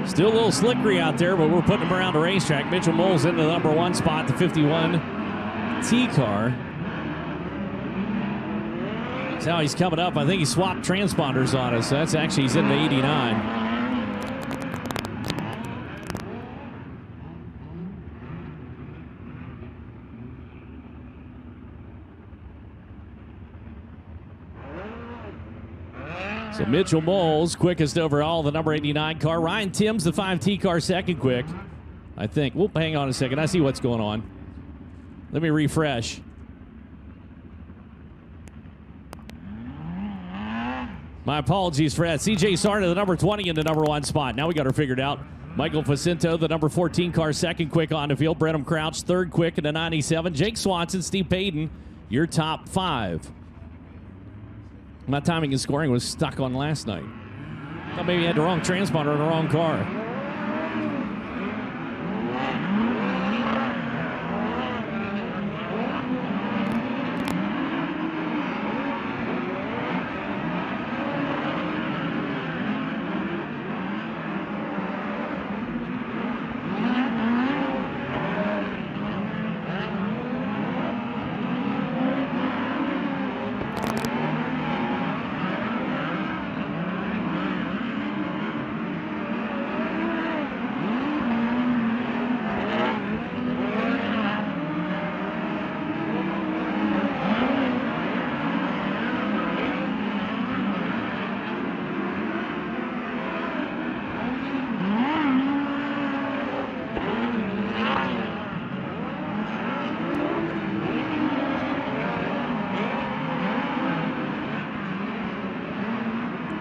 Still a little slickery out there, but we're putting him around the racetrack. Mitchell Moles into the number 1 spot, the 51 T car. That's how he's coming up. I think he swapped transponders on us. So that's actually, he's in the 89. So Mitchell Moles, quickest overall, the number 89 car. Ryan Timms, the 5T car, second quick, I think. Well, hang on a second. I see what's going on. Let me refresh. My apologies for that. CJ Sarna, the number 20 in the number 1 spot. Now we got her figured out. Michael Facinto, the number 14 car, second quick on the field. Brenham Crouch, third quick in the 97. Jake Swanson, Steve Payton, your top 5. My timing and scoring was stuck on last night. Thought maybe he had the wrong transponder in the wrong car.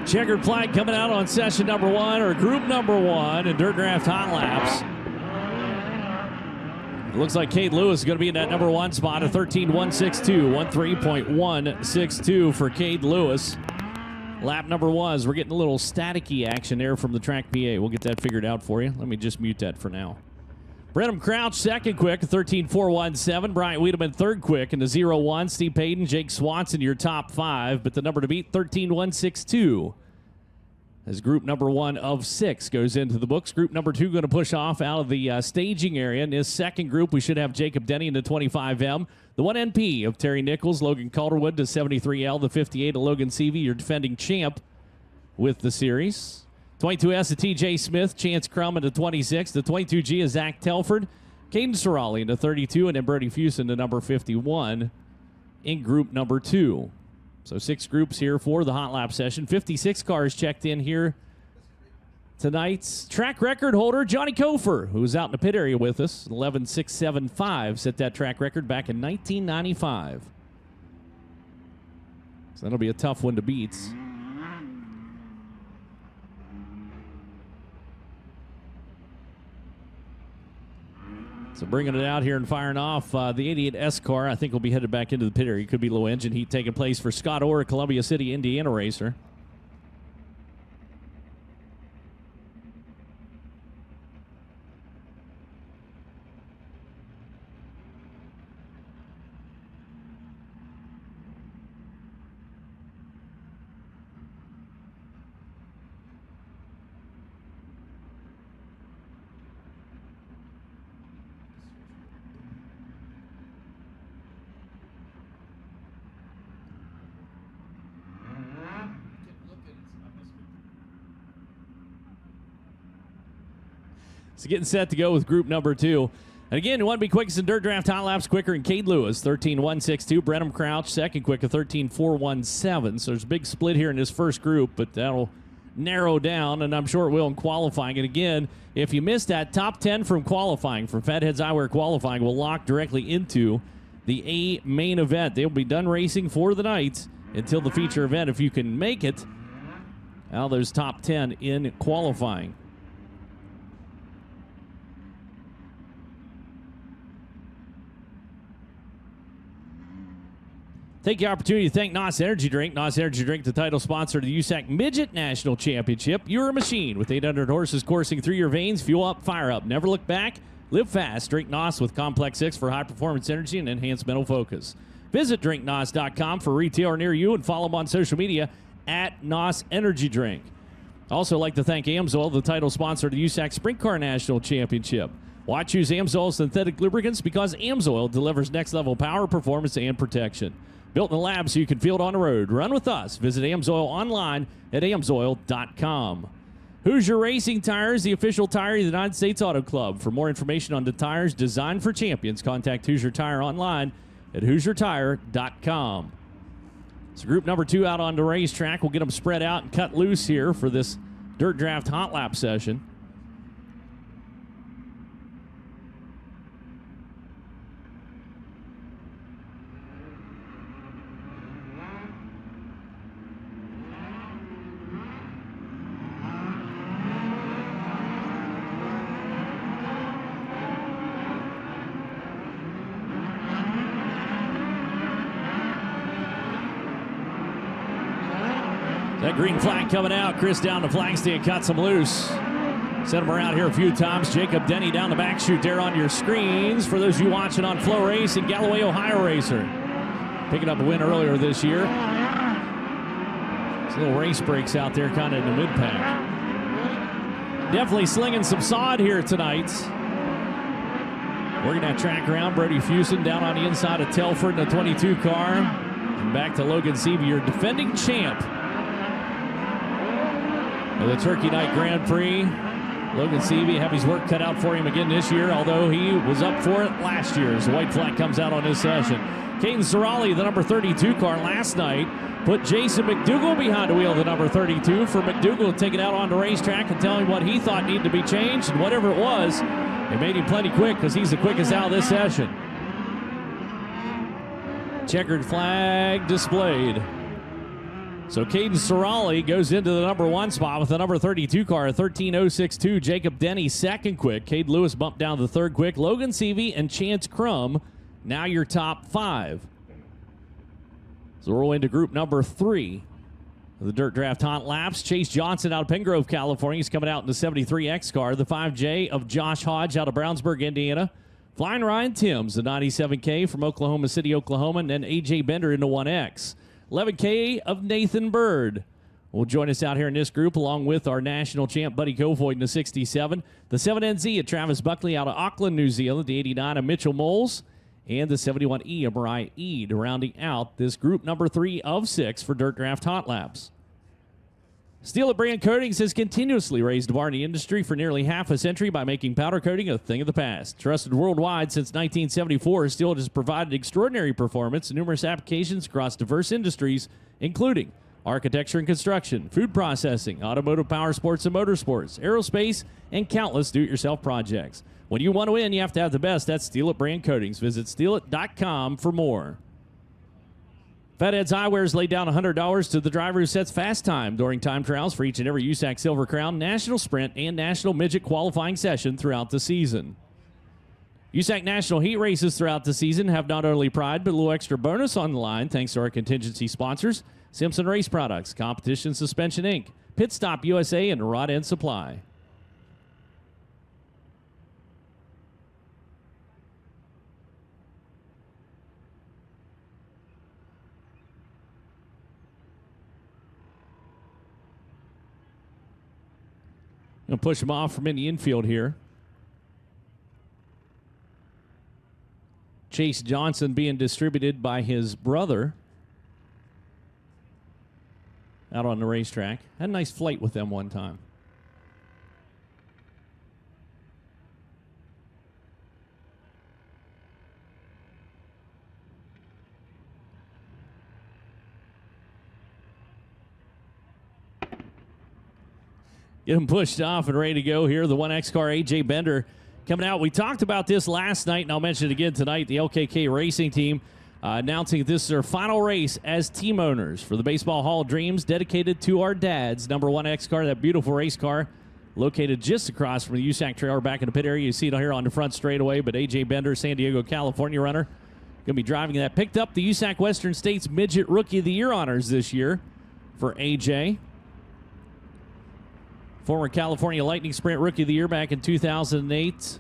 Checkered flag coming out on session number 1, or group number 1 in Dirt Draft Hot Laps. It looks like Cade Lewis is going to be in that number 1 spot, a 13.162, 13.162 for Cade Lewis. Lap number 1, we're getting a little staticky action there from the track PA. We'll get that figured out for you. Let me just mute that for now. Brenham Crouch, second quick, 13.417. Bryant Wiedemann, third quick in the 0-1. Steve Payton, Jake Swanson, your top 5. But the number to beat, 13.162. As group number 1 of 6 goes into the books. Group number 2 going to push off out of the staging area. In this second group, we should have Jacob Denny in the 25M. The 1NP of Terry Nichols, Logan Calderwood to 73L, the 58 of Logan Seavey, your defending champ with the series. 22S of TJ Smith, Chance Crum in the 26. The 22G of Zach Telford, Caden Sorali in the 32, and then Brody Fuson to number 51 in group number 2. So 6 groups here for the hot lap session. 56 cars checked in here. Tonight's track record holder, Johnny Kofer, who was out in the pit area with us. 11.675 set that track record back in 1995. So that'll be a tough one to beat. So bringing it out here and firing off the 88S car, I think will be headed back into the pit area. Could be low engine heat taking place for Scott Orr, Columbia City, Indiana racer. So getting set to go with group number 2. And again, you want to be quickest in Dirt Draft Hot Laps quicker, and Cade Lewis, 13.162. Brenham Crouch, second quick, a 13.417. So there's a big split here in this first group, but that'll narrow down, and I'm sure it will in qualifying. And again, if you missed that, top 10 from qualifying, from Fatheads Eyewear qualifying, will lock directly into the A main event. They'll be done racing for the night until the feature event. If you can make it, well, there's top 10 in qualifying. Take the opportunity to thank NOS Energy Drink. NOS Energy Drink, the title sponsor of the USAC Midget National Championship. You're a machine with 800 horses coursing through your veins. Fuel up, fire up. Never look back. Live fast. Drink NOS with Complex 6 for high-performance energy and enhanced mental focus. Visit drinknos.com for a retailer near you and follow them on social media at NOS Energy Drink. Also like to thank AMSOIL, the title sponsor of the USAC Sprint Car National Championship. Why choose AMSOIL synthetic lubricants? Because AMSOIL delivers next-level power, performance, and protection. Built in the lab so you can feel it on the road. Run with us. Visit AMSOIL online at amsoil.com. Hoosier Racing Tires, the official tire of the United States Auto Club. For more information on the tires designed for champions, contact Hoosier Tire online at HoosierTire.com. So group number 2 out on the racetrack. We'll get them spread out and cut loose here for this Dirt Draft Hot Lap session. That green flag coming out. Chris down the flag stand, cuts him loose. Sent him around here a few times. Jacob Denny down the back chute there on your screens. For those of you watching on FloRacing, Galloway, Ohio racer. Picking up a win earlier this year. There's little race breaks out there kind of in the mid-pack. Definitely slinging some sod here tonight. Working that track around. Brody Fuson down on the inside of Telford in the 22 car. And back to Logan Seavey, your defending champ of the Turkey Night Grand Prix. Logan Seavey have his work cut out for him again this year, although he was up for it last year as the white flag comes out on this session. Caden Cirali, the number 32 car last night, put Jason McDougal behind the wheel of the number 32 for McDougal to take it out on the racetrack and tell him what he thought needed to be changed, and whatever it was, it made him plenty quick because he's the quickest out of this session. Checkered flag displayed. So Caden Cirali goes into the number 1 spot with the number 32 car, 13.062. Jacob Denny second quick. Cade Lewis bumped down to the third quick. Logan Seavey and Chance Crum, now your top 5. So we're into group number 3 of the Dirt Draft Hot Laps. Chase Johnson out of Pengrove, California. He's coming out in the 73X car. The 5J of Josh Hodge out of Brownsburg, Indiana. Flying Ryan Timms, the 97K from Oklahoma City, Oklahoma. And then A.J. Bender in the 1X. 11K of Nathan Bird will join us out here in this group, along with our national champ Buddy Kofoid in the 67. The 7NZ of Travis Buckley out of Auckland, New Zealand. The 89 of Mitchell Moles. And the 71E of Mariah Eade, rounding out this group number 3 of 6 for Dirt Draft Hot Laps. Steel at Brand Coatings has continuously raised the bar in the industry for nearly half a century by making powder coating a thing of the past. Trusted worldwide since 1974, Steel has provided extraordinary performance in numerous applications across diverse industries, including architecture and construction, food processing, automotive power sports and motorsports, aerospace, and countless do-it-yourself projects. When you want to win, you have to have the best. That's Steel at Brand Coatings. Visit steelit.com for more. Fatheads Eyewear's laid down $100 to the driver who sets fast time during time trials for each and every USAC Silver Crown, National Sprint, and National Midget qualifying session throughout the season. USAC National Heat races throughout the season have not only pride, but a little extra bonus on the line thanks to our contingency sponsors, Simpson Race Products, Competition Suspension Inc., Pit Stop USA, and Rod End Supply. Going to push him off from in the infield here. Chase Johnson being distributed by his brother out on the racetrack. Had a nice flight with them one time. Get him pushed off and ready to go here. The 1X car, A.J. Bender, coming out. We talked about this last night, and I'll mention it again tonight. The LKK Racing Team announcing this is their final race as team owners for the Baseball Hall of Dreams, dedicated to our dads. Number 1X car, that beautiful race car, located just across from the USAC trailer back in the pit area. You see it here on the front straightaway, but A.J. Bender, San Diego, California runner, going to be driving that. Picked up the USAC Western States Midget Rookie of the Year honors this year for A.J., former California Lightning Sprint Rookie of the Year back in 2008.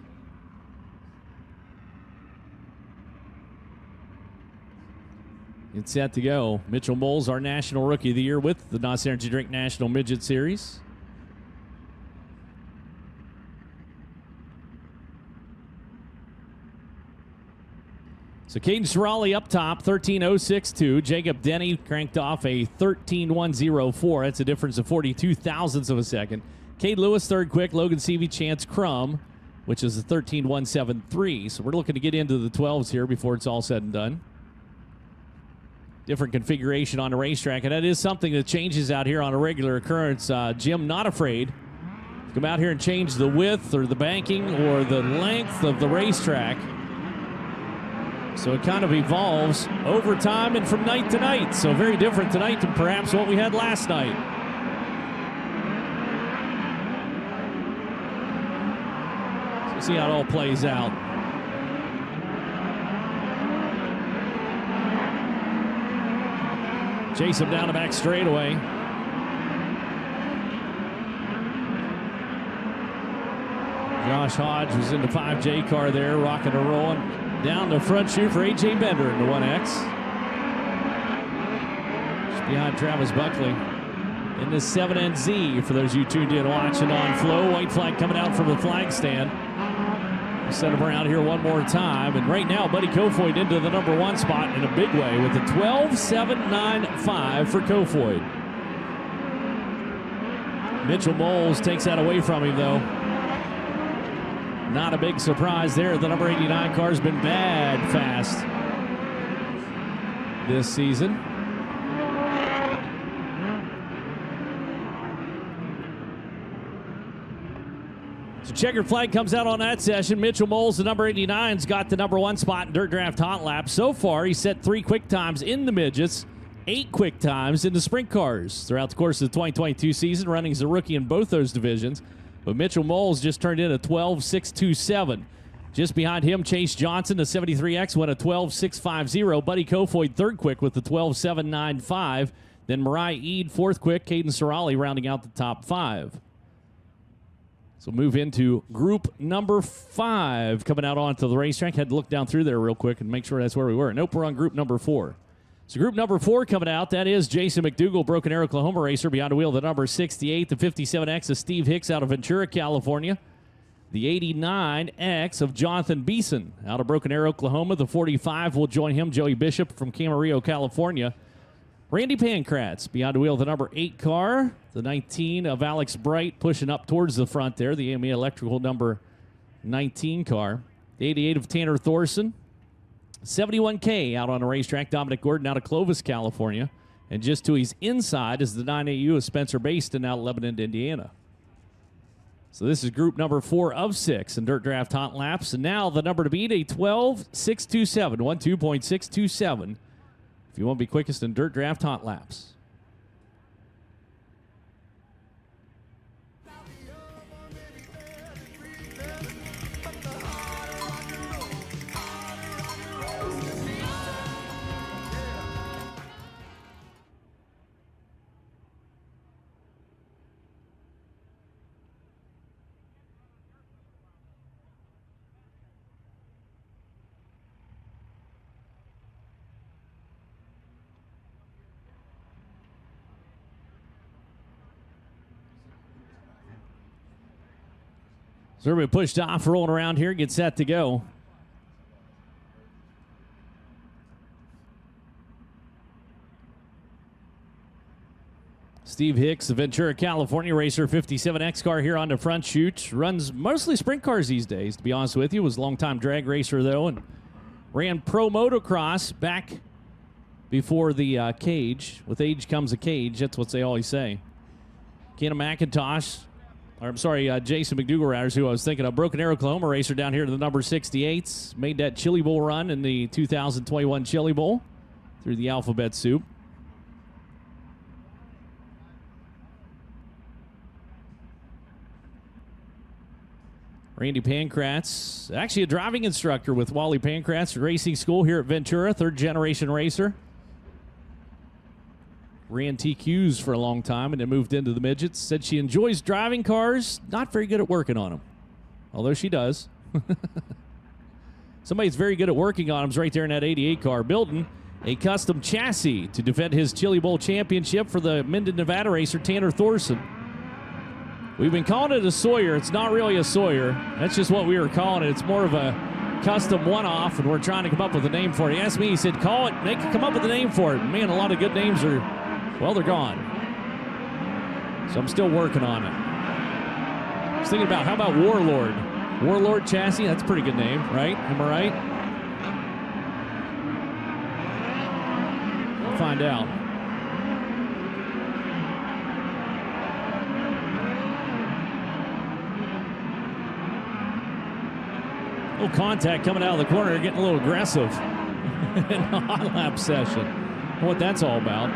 It's set to go. Mitchell Moles, our National Rookie of the Year with the NOS Energy Drink National Midget Series. So Caden Ciralli up top, 13.062. Jacob Denny cranked off a 13.104. That's a difference of 42 thousandths of a second. Cade Lewis third quick. Logan Seavey, Chance Crum, which is a 13.173. So we're looking to get into the 12s here before it's all said and done. Different configuration on the racetrack, and that is something that changes out here on a regular occurrence. Jim, not afraid to come out here and change the width or the banking or the length of the racetrack. So it kind of evolves over time and from night to night. So very different tonight than perhaps what we had last night. So see how it all plays out. Chase him down the back straightaway. Josh Hodge was in the 5J car there, rocking and rolling. Down the front chute for A.J. Bender in the 1X. Just behind Travis Buckley in the 7NZ for those of you tuned in watching on Flow. White flag coming out from the flag stand. We'll set him around here one more time. And right now, Buddy Kofoid into the number 1 spot in a big way with a 12.795 for Kofoid. Mitchell Moles takes that away from him, though. Not a big surprise there. The number 89 car's been bad fast this season. So checkered flag comes out on that session. Mitchell Moles, the number 89's got the number 1 spot in Dirt Draft Hot Lap. So far, he set 3 quick times in the midgets, 8 quick times in the sprint cars throughout the course of the 2022 season, running as a rookie in both those divisions. But Mitchell Moles just turned in a 12.627. Just behind him, Chase Johnson, the 73X, went a 12.650. Buddy Kofoid third quick with the 12.795. Then Mariah Eade fourth quick. Caden Ciralli rounding out the top 5. So move into group number 5 coming out onto the racetrack. Had to look down through there real quick and make sure that's where we were. Nope, we're on group number 4. So group number 4 coming out, that is Jason McDougal, Broken Arrow, Oklahoma racer. Behind the wheel, the number 68, the 57X of Steve Hicks out of Ventura, California. The 89X of Jonathan Beeson out of Broken Arrow, Oklahoma. The 45 will join him, Joey Bishop from Camarillo, California. Randy Pankratz behind the wheel, the number 8 car. The 19 of Alex Bright pushing up towards the front there, the AME Electrical number 19 car. The 88 of Tanner Thorson. 71K out on the racetrack. Dominic Gordon out of Clovis, California. And just to his inside is the 9AU of Spencer Baston out of Lebanon, Indiana. So this is group number 4 of 6 in Dirt Draft Hot Laps. And now the number to beat, a 12.627, 12.627. If you want to be quickest in Dirt Draft Hot Laps. So everybody pushed off, rolling around here, get set to go. Steve Hicks, the Ventura, California racer, 57X car here on the front chute. Runs mostly sprint cars these days, to be honest with you. Was a long-time drag racer, though, and ran pro motocross back before the cage. With age comes a cage. That's what they always say. Kenna McIntosh. Jason McDougal, rather, who I was thinking of. Broken Arrow, Oklahoma racer down here to the number 68s. Made that Chili Bowl run in the 2021 Chili Bowl through the alphabet soup. Randy Pankratz, actually a driving instructor with Wally Pankratz Racing School here at Ventura, third-generation racer. Ran TQs for a long time and then moved into the midgets. Said she enjoys driving cars, not very good at working on them. Although she does. Somebody that's very good at working on them is right there in that 88 car. Building a custom chassis to defend his Chili Bowl championship for the Minden, Nevada racer Tanner Thorson. We've been calling it a Sawyer. It's not really a Sawyer. That's just what we were calling it. It's more of a custom one-off, and we're trying to come up with a name for it. He asked me, he said, call it, come up with a name for it. Man, a lot of good names are, well, they're gone. So I'm still working on it. I was thinking about, how about Warlord? Warlord Chassis, that's a pretty good name, right? Am I right? We'll find out. Little contact coming out of the corner, getting a little aggressive in a hot lap session. What that's all about.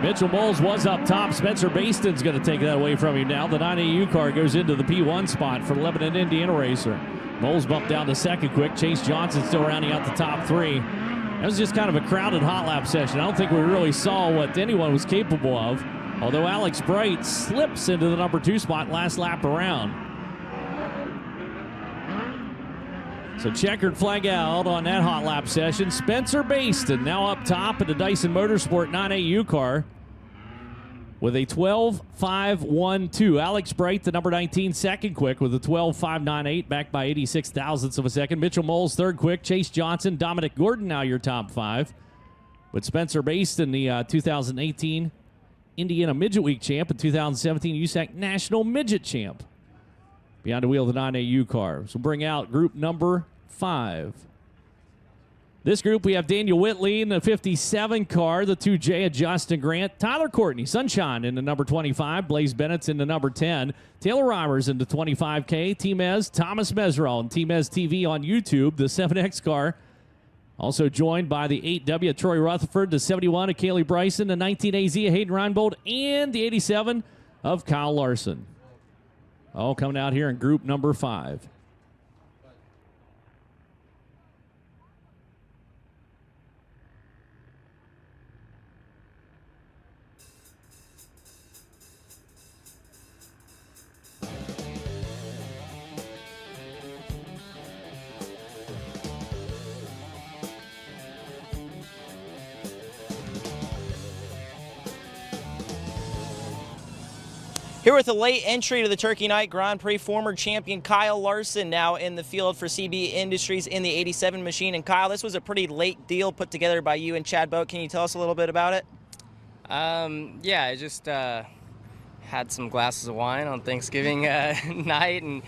Mitchell Moles was up top. Spencer Baston's going to take that away from you now. The 9AU car goes into the P1 spot for Lebanon Indiana Racer. Moles bumped down to second quick. Chase Johnson still rounding out the top three. That was just kind of a crowded hot lap session. I don't think we really saw what anyone was capable of, although Alex Bright slips into the number 2 spot last lap around. So checkered flag out on that hot lap session. Spencer Baston now up top in the Dyson Motorsport 9AU car with a 12.512. Alex Bright, the number 19, second quick with a 12.598, backed by 86 thousandths of a second. Mitchell Moles, third quick. Chase Johnson, Dominic Gordon, now your top 5. But Spencer Baston, the 2018 Indiana Midget Week champ and 2017 USAC National Midget champ. Behind the wheel of the 9AU car. So bring out group number 5. This group, we have Daniel Whitley in the 57 car, the 2J of Justin Grant, Tyler Courtney, Sunshine in the number 25, Blaze Bennett's in the number 10, Taylor Reimers in the 25K, Team Ez, Thomas Mesrall, and Team Ez TV on YouTube, the 7X car. Also joined by the 8W of Troy Rutherford, the 71 of Kaylee Bryson, the 19 AZ of Hayden Reinbold, and the 87 of Kyle Larson. All coming out here in group number 5. Here with a late entry to the Turkey Night Grand Prix, former champion Kyle Larson now in the field for CB Industries in the 87 machine. And Kyle, this was a pretty late deal put together by you and Chad Boat. Can you tell us a little bit about it? Yeah, I just had some glasses of wine on Thanksgiving night and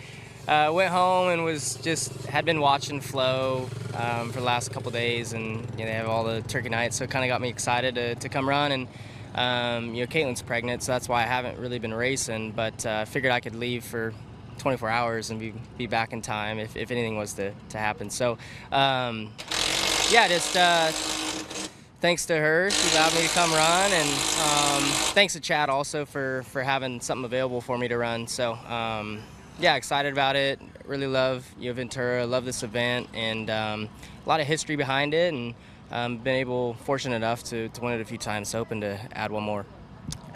went home and had been watching Flo for the last couple days, and they have all the Turkey Nights, so it kind of got me excited to come run. And Caitlin's pregnant, so that's why I haven't really been racing, but I figured I could leave for 24 hours and be back in time if anything was to happen. So, yeah, just thanks to her, she allowed me to come run, and thanks to Chad also for having something available for me to run. So, yeah, excited about it. Really love Ventura, love this event, and a lot of history behind it, and fortunate enough to win it a few times, so hoping to add one more.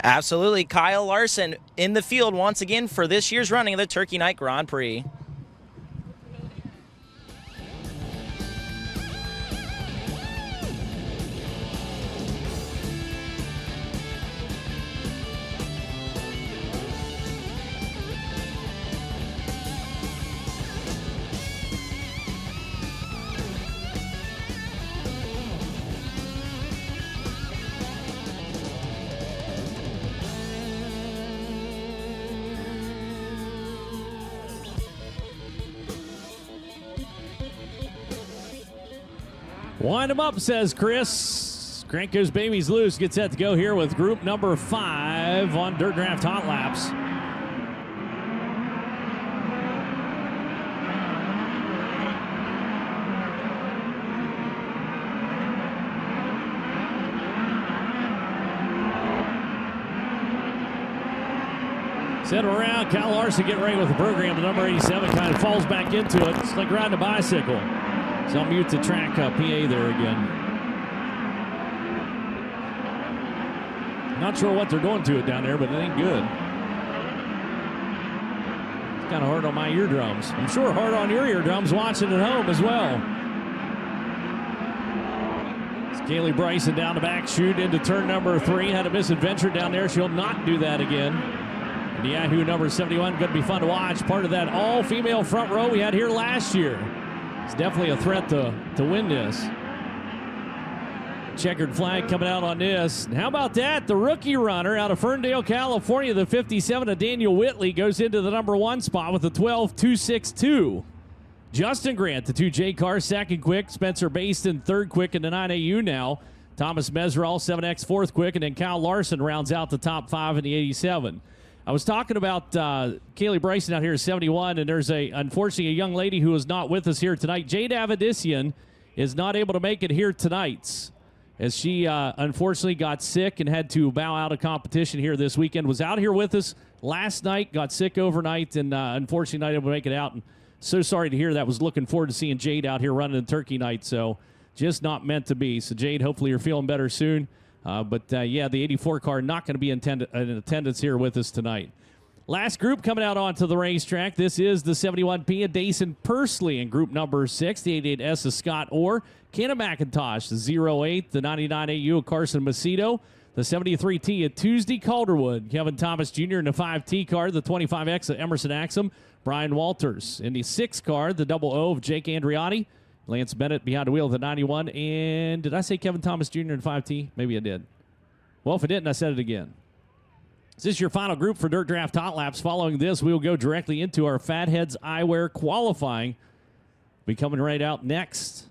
Absolutely. Kyle Larson in the field once again for this year's running of the Turkey Night Grand Prix. Wind them up, says Chris. Crank goes babies loose. Gets set to go here with group number 5 on Dirt Draft Hot Laps. Set around. Kyle Larson getting ready with the program. The number 87 kind of falls back into it. It's like riding a bicycle. So I'll mute the track PA there again. Not sure what they're doing to it down there, but it ain't good. It's kind of hard on my eardrums. I'm sure hard on your eardrums watching at home as well. It's Kaylee Bryson down the back chute into turn number 3. Had a misadventure down there. She'll not do that again. And Yahoo number 71, going to be fun to watch. Part of that all-female front row we had here last year. It's definitely a threat to win this. Checkered flag coming out on this. And how about that? The rookie runner out of Ferndale, California, the 57 of Daniel Whitley, goes into the number 1 spot with a 12.262. Justin Grant, the 2J car, second quick. Spencer Baston, third quick in the 9AU now. Thomas Mesrall, 7X, fourth quick. And then Kyle Larson rounds out the top 5 in the 87. I was talking about Kaylee Bryson out here, 71, and there's unfortunately a young lady who is not with us here tonight. Jade Avedissian is not able to make it here tonight, as she unfortunately got sick and had to bow out of competition here this weekend. Was out here with us last night, got sick overnight, and unfortunately not able to make it out. And so sorry to hear that. Was looking forward to seeing Jade out here running in Turkey Night, so just not meant to be. So, Jade, hopefully you're feeling better soon. Yeah, the 84 car not going to be in attendance here with us tonight. Last group coming out onto the racetrack. This is the 71P of Dason Pursley in group number 6. The 88S of Scott Orr. Kenna McIntosh, the 08. The 99AU of Carson Macedo. The 73T of Tuesday Calderwood. Kevin Thomas Jr. in the 5T car. The 25X of Emerson Axum. Brian Walters. In the 6 car, the 00 of Jake Andriotti. Lance Bennett behind the wheel of the 91. And did I say Kevin Thomas Jr. in 5T? Maybe I did. Well, if I didn't, I said it again. This is your final group for Dirt Draft Hot Laps. Following this, we'll go directly into our Fatheads Eyewear qualifying. Be coming right out next.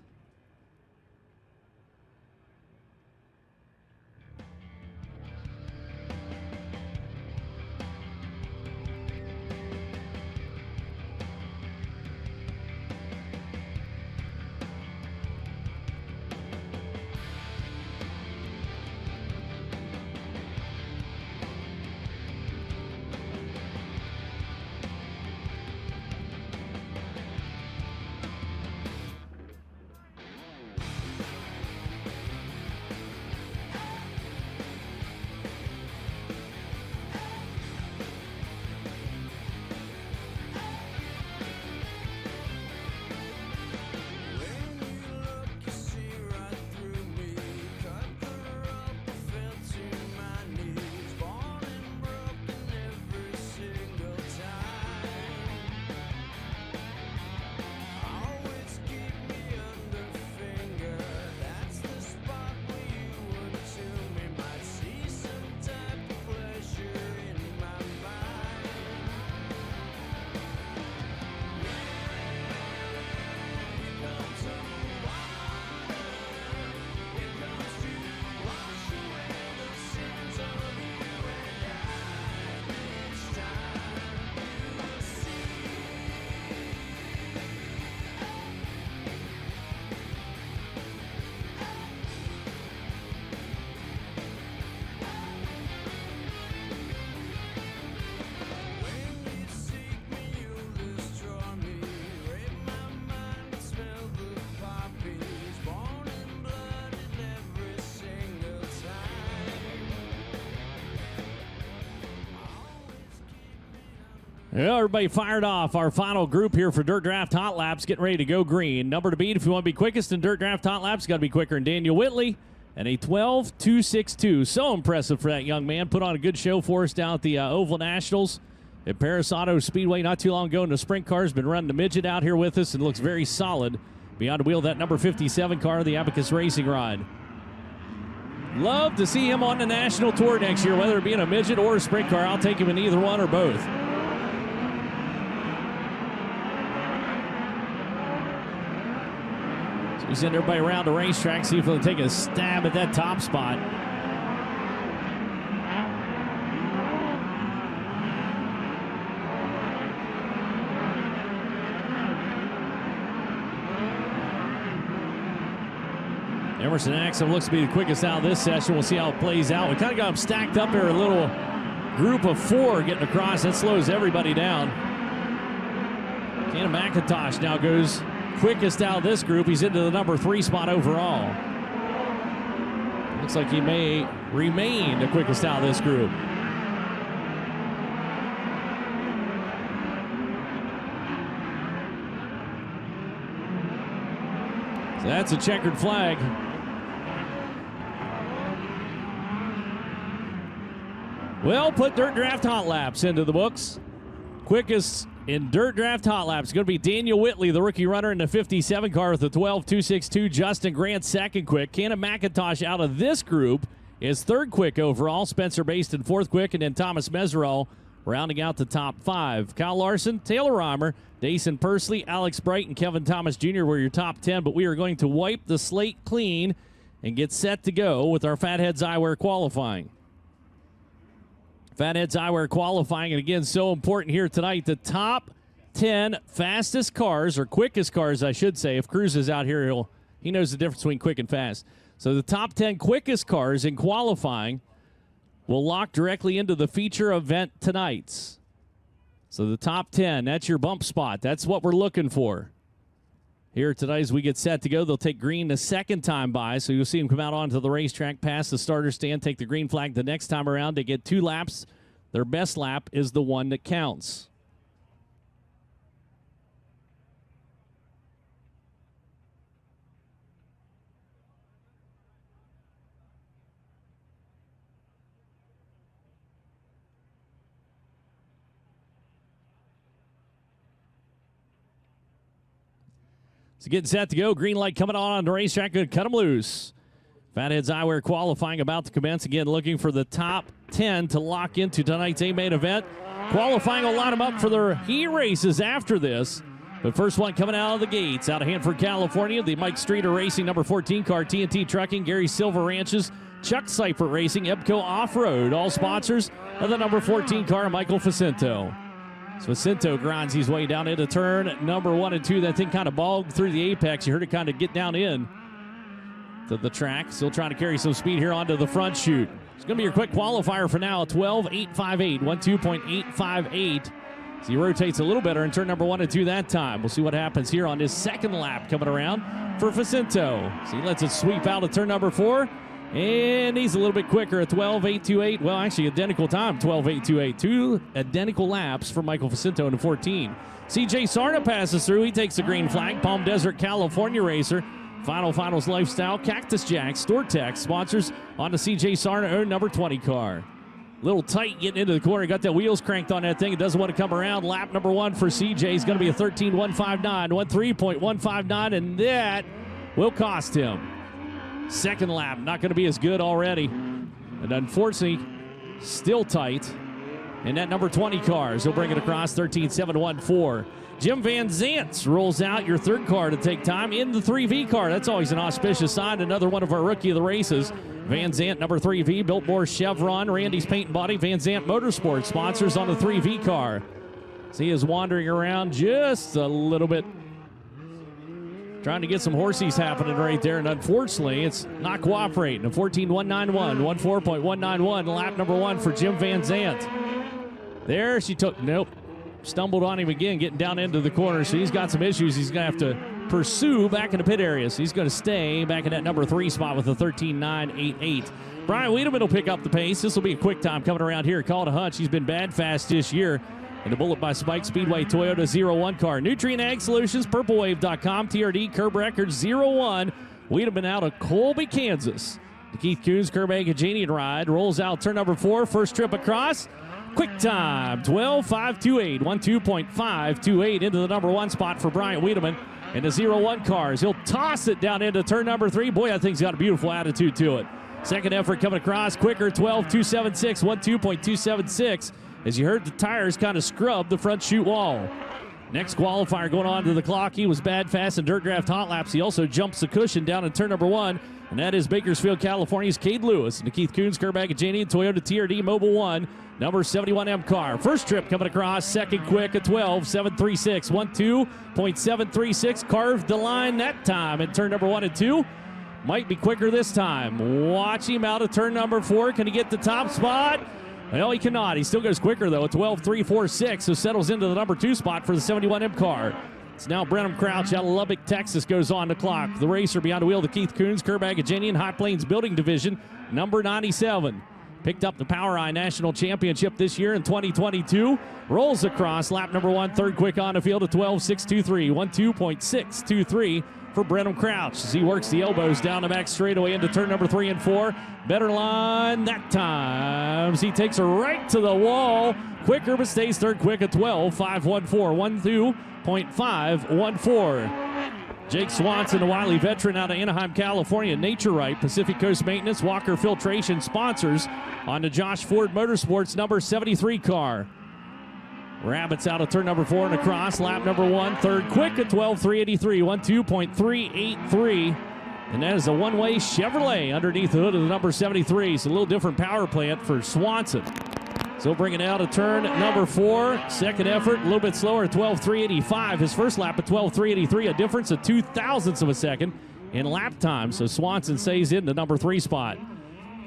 Well, everybody fired off. Our final group here for Dirt Draft Hot Laps, getting ready to go green. Number to beat if you want to be quickest in Dirt Draft Hot Laps, got to be quicker than Daniel Whitley. And a 12.262. So impressive for that young man. Put on a good show for us down at the Oval Nationals at Paris Auto Speedway not too long ago in the sprint cars. Been running the midget out here with us and looks very solid. Beyond the wheel, that number 57 car, the Abacus Racing ride. Love to see him on the national tour next year, whether it be in a midget or a sprint car. I'll take him in either one or both. So we send everybody around the racetrack, see if they'll take a stab at that top spot. Emerson Axum looks to be the quickest out of this session. We'll see how it plays out. We kind of got them stacked up here, a little group of four getting across. That slows everybody down. Kenna McIntosh now goes quickest out of this group. He's into the number 3 spot overall. Looks like he may remain the quickest out of this group. So that's a checkered flag. Well, put Dirt Draft Hot Laps into the books. Quickest In Dirt Draft Hot Laps, it's going to be Daniel Whitley, the rookie runner in the 57 car with the 12.262. Justin Grant, second quick. Cannon McIntosh out of this group is third quick overall. Spencer Baston, fourth quick. And then Thomas Meserol rounding out the top 5. Kyle Larson, Taylor Reimer, Dason Pursley, Alex Bright, and Kevin Thomas Jr. were your top 10. But we are going to wipe the slate clean and get set to go with our Fatheads Eyewear qualifying. Fatheads Eyewear qualifying, and again, so important here tonight. The top 10 fastest cars, or quickest cars, I should say. If Cruz is out here, he knows the difference between quick and fast. So the top 10 quickest cars in qualifying will lock directly into the feature event tonight's. So the top 10, that's your bump spot. That's what we're looking for. Here tonight as we get set to go, they'll take green the second time by, so you'll see them come out onto the racetrack, pass the starter stand, take the green flag the next time around. They get 2 laps. Their best lap is the one that counts. So getting set to go. Green light coming on the racetrack. Good. Cut them loose. Fatheads Eyewear qualifying about to commence. Again, looking for the top 10 to lock into tonight's A-main event. Qualifying will line them up for their heat races after this. But first one coming out of the gates. Out of Hanford, California, the Mike Streeter Racing number 14 car, TNT Trucking, Gary Silver Ranches, Chuck Seifert Racing, Ebco Off-Road. All sponsors of the number 14 car, Michael Facinto. So Facinto grinds his way down into turn number 1 and 2. That thing kind of bogged through the apex. You heard it kind of get down in to the track. Still trying to carry some speed here onto the front chute. It's going to be your quick qualifier for now. 12.858, 12.858. So he rotates a little better in turn number 1 and 2 that time. We'll see what happens here on his second lap coming around for Facinto. So he lets it sweep out of turn number 4. And he's a little bit quicker at 12.828. Well, actually, identical time, 12.828. 2 identical laps for Michael Facinto in the 14. CJ Sarna passes through. He takes the green flag. Palm Desert, California racer. Finals Lifestyle, Cactus Jack, Stortex, sponsors on the CJ Sarna number 20 car. Little tight getting into the corner. Got the wheels cranked on that thing. It doesn't want to come around. Lap number 1 for CJ is going to be a 13.159, 13.159, and that will cost him. Second lap, not going to be as good already. And unfortunately, still tight. And that number 20 car, he'll bring it across 13.714. Jim Van Zant rolls out your third car to take time in the 3V car. That's always an auspicious sign. Another one of our rookie of the races. Van Zant, number 3V, Biltmore Chevron, Randy's Paint and Body, Van Zant Motorsports, sponsors on the 3V car. So he is wandering around just a little bit, trying to get some horsies happening right there, and unfortunately, it's not cooperating. A 14.191, 14.191, lap number 1 for Jim Van Zant. There she took, nope, stumbled on him again, getting down into the corner, so he's got some issues he's going to have to pursue back in the pit area. So he's going to stay back in that number 3 spot with a 13.988. Brian Wiedemann will pick up the pace. This will be a quick time coming around here. Call it a hunch. He's been bad fast this year. And the bullet by Spike Speedway Toyota 01 car. Nutrient Ag Solutions, PurpleWave.com, TRD, Curb Records 01. Wiedemann out of Colby, Kansas. The Keith Coons, Curb Ag Agenian ride. Rolls out turn number 4, first trip across. Quick time, 12.528, 12.528 into the number 1 spot for Bryant Wiedemann. And the 01 cars, he'll toss it down into turn number 3. Boy, that thing's got a beautiful attitude to it. Second effort coming across, quicker, 12.276, 12.276. As you heard, the tires kind of scrubbed the front chute wall. Next qualifier going on to the clock. He was bad fast in Dirt Draft Hot Laps. He also jumps the cushion down in turn number 1, and that is Bakersfield, California's Cade Lewis. And the Keith Coons, Curb Agajanian, Toyota TRD Mobile 1, number 71M car. First trip coming across, second quick at 12.736, 12.736. Carved the line that time in turn number 1 and 2. Might be quicker this time. Watch him out of turn number 4. Can he get the top spot? No, he cannot. He still goes quicker, though, at 12.346, so settles into the number 2 spot for the 71M car. It's now Brenham Crouch out of Lubbock, Texas, goes on the clock. The racer behind the wheel, the Keith Coons, Curb Agajanian, High Plains Building Division, number 97. Picked up the Power Eye National Championship this year in 2022. Rolls across lap number 1, third quick on the field at 12.623. 12.623 for Brenham Crouch as he works the elbows down the back straightaway into turn number 3 and 4. Better line that time. He takes her right to the wall. Quicker, but stays third quick at 12.514. 12.514. Jake Swanson, a wily veteran out of Anaheim, California. Nature Right, Pacific Coast Maintenance, Walker Filtration sponsors on the Josh Ford Motorsports number 73 car. Rabbits out of turn number 4 and across. Lap number 1, third quick at 12.383. 12.383. And that is a one-way Chevrolet underneath the hood of the number 73. So a little different power plant for Swanson. So bringing it out of turn number 4. Second effort, a little bit slower at 12.385. His first lap at 12.383, a difference of 0.02 of a second in lap time. So Swanson stays in the number 3 spot.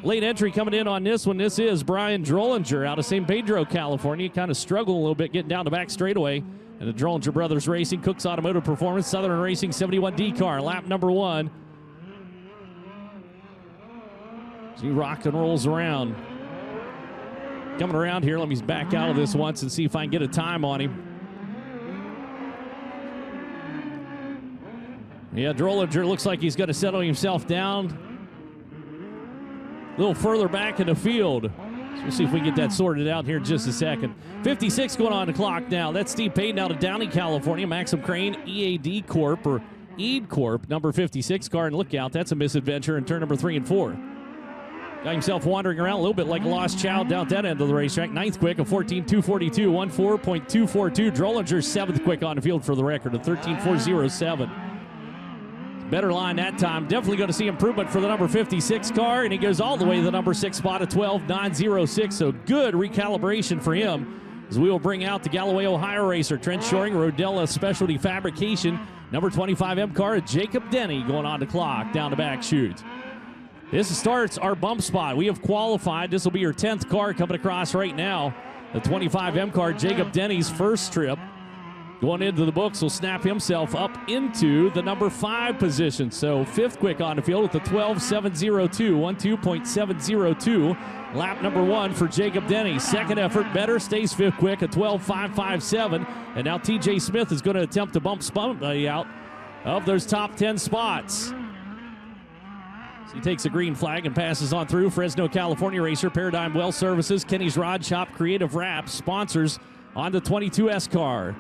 Late entry coming in on this one. This is Brian Drollinger out of San Pedro, California. Kind of struggled a little bit getting down the back straightaway. And the Drollinger Brothers Racing, Cook's Automotive Performance, Southern Racing 71D car. Lap number 1. He rock and rolls around. Coming around here, let me back out of this once and see if I can get a time on him. Yeah, Drollinger looks like he's going to settle himself down a little further back in the field. So we'll see if we can get that sorted out here in just a second. 56 going on the clock now. That's Steve Payton out of Downey, California. Maxim Crane, EAD Corp, or EAD Corp, number 56 car. And look out, that's a misadventure in turn number 3 and 4. Got himself wandering around a little bit like a lost child down at that end of the racetrack. Ninth quick, a 14.242, 14.242. Drollinger's 7th quick on the field for the record, a 13.407. Better line that time. Definitely going to see improvement for the number 56 car, and he goes all the way to the number 6 spot at 12.906. So good recalibration for him as we will bring out the Galloway, Ohio racer, Trent Shoring, Rodella Specialty Fabrication, number 25 M car, Jacob Denny going on the clock down the back chute. This starts our bump spot. We have qualified. This will be your 10th car coming across right now. The 25M car, Jacob Denny's first trip. Going into the books will snap himself up into the number 5 position. So 5th quick on the field with the 12.702, 12.702. Lap number 1 for Jacob Denny. Second effort better, stays 5th quick at 12.557. And now TJ Smith is going to attempt to bump somebody out of those top 10 spots. So he takes a green flag and passes on through. Fresno, California racer, Paradigm Well Services, Kenny's Rod Shop, Creative Wraps, sponsors on the 22S car.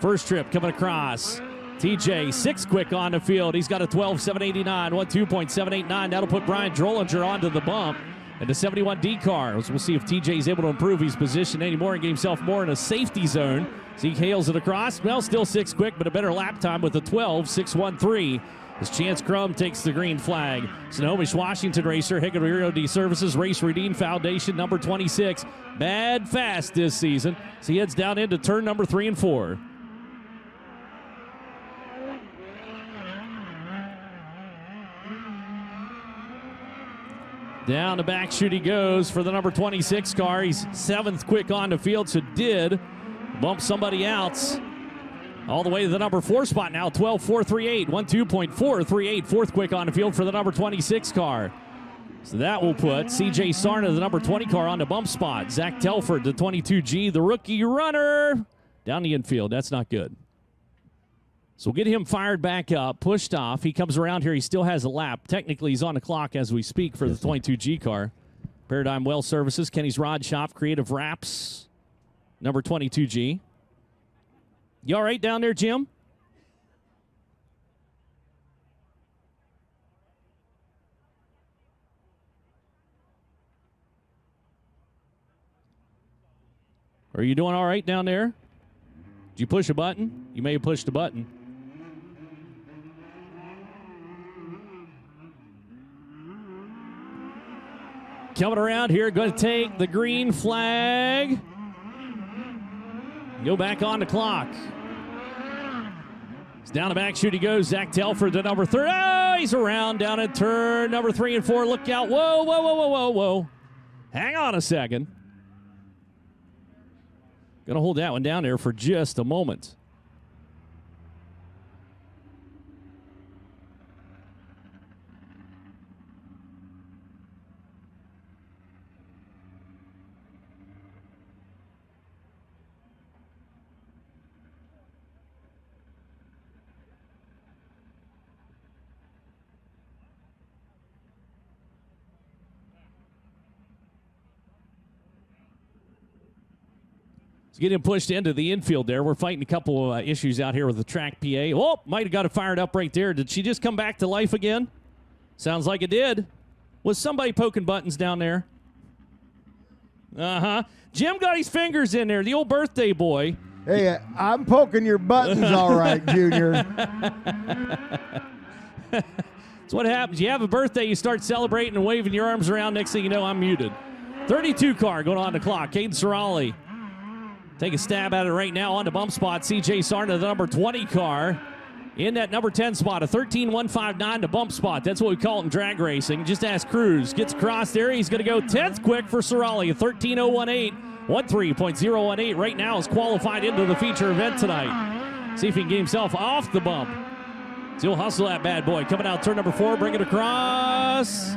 First trip coming across. TJ, 6th quick on the field. He's got a 12.789, 12.789. That'll put Brian Drollinger onto the bump. And the 71D car. We'll see if TJ is able to improve his position anymore and get himself more in a safety zone. Zeke hails it across. Well, still 6th quick, but a better lap time with a 12.613. As Chance Crum takes the green flag. Snohomish, Washington racer, Hickory D Services, Race Redeem Foundation, number 26. Bad fast this season. So he heads down into turn number 3 and 4. Down the back chute he goes for the number 26 car. He's 7th quick on the field, so did bump somebody else. All the way to the number 4 spot now, 12.438, 12.438, 4th quick on the field for the number 26 car. So that will put CJ Sarna, the number 20 car, on the bump spot. Zach Telford, the 22G, the rookie runner, down the infield. That's not good. So we'll get him fired back up, pushed off. He comes around here. He still has a lap. Technically, he's on the clock as we speak for the 22G car. Paradigm Well Services, Kenny's Rod Shop, Creative Wraps, number 22G. You all right down there, Jim? Are you doing all right down there? Did you push a button? You may have pushed a button. Coming around here, going to take the green flag. Go back on the clock. It's down the back chute he goes. Zach Telford, the number 3. Oh, he's around down at turn number 3 and 4. Look out. Whoa, whoa, whoa, whoa, whoa, whoa. Hang on a second. Going to hold that one down there for just a moment. He's getting pushed into the infield there. We're fighting a couple of issues out here with the track PA. Oh, might have got it fired up right there. Did she just come back to life again? Sounds like it did. Was somebody poking buttons down there? Uh-huh. Jim got his fingers in there, the old birthday boy. Hey, I'm poking your buttons all right, Junior. That's what happens. You have a birthday, you start celebrating and waving your arms around. Next thing you know, I'm muted. 32 car going on the clock. Caden Cirali take a stab at it right now on the bump spot. CJ Sarna, the number 20 car, in that number 10 spot. A 13.159 to bump spot. That's what we call it in drag racing. Just ask Cruz. Gets across there. He's going to go 10th quick for Cirali. A 13.018. 13.018 right now is qualified into the feature event tonight. See if he can get himself off the bump. So he'll hustle that bad boy. Coming out turn number 4, bring it across.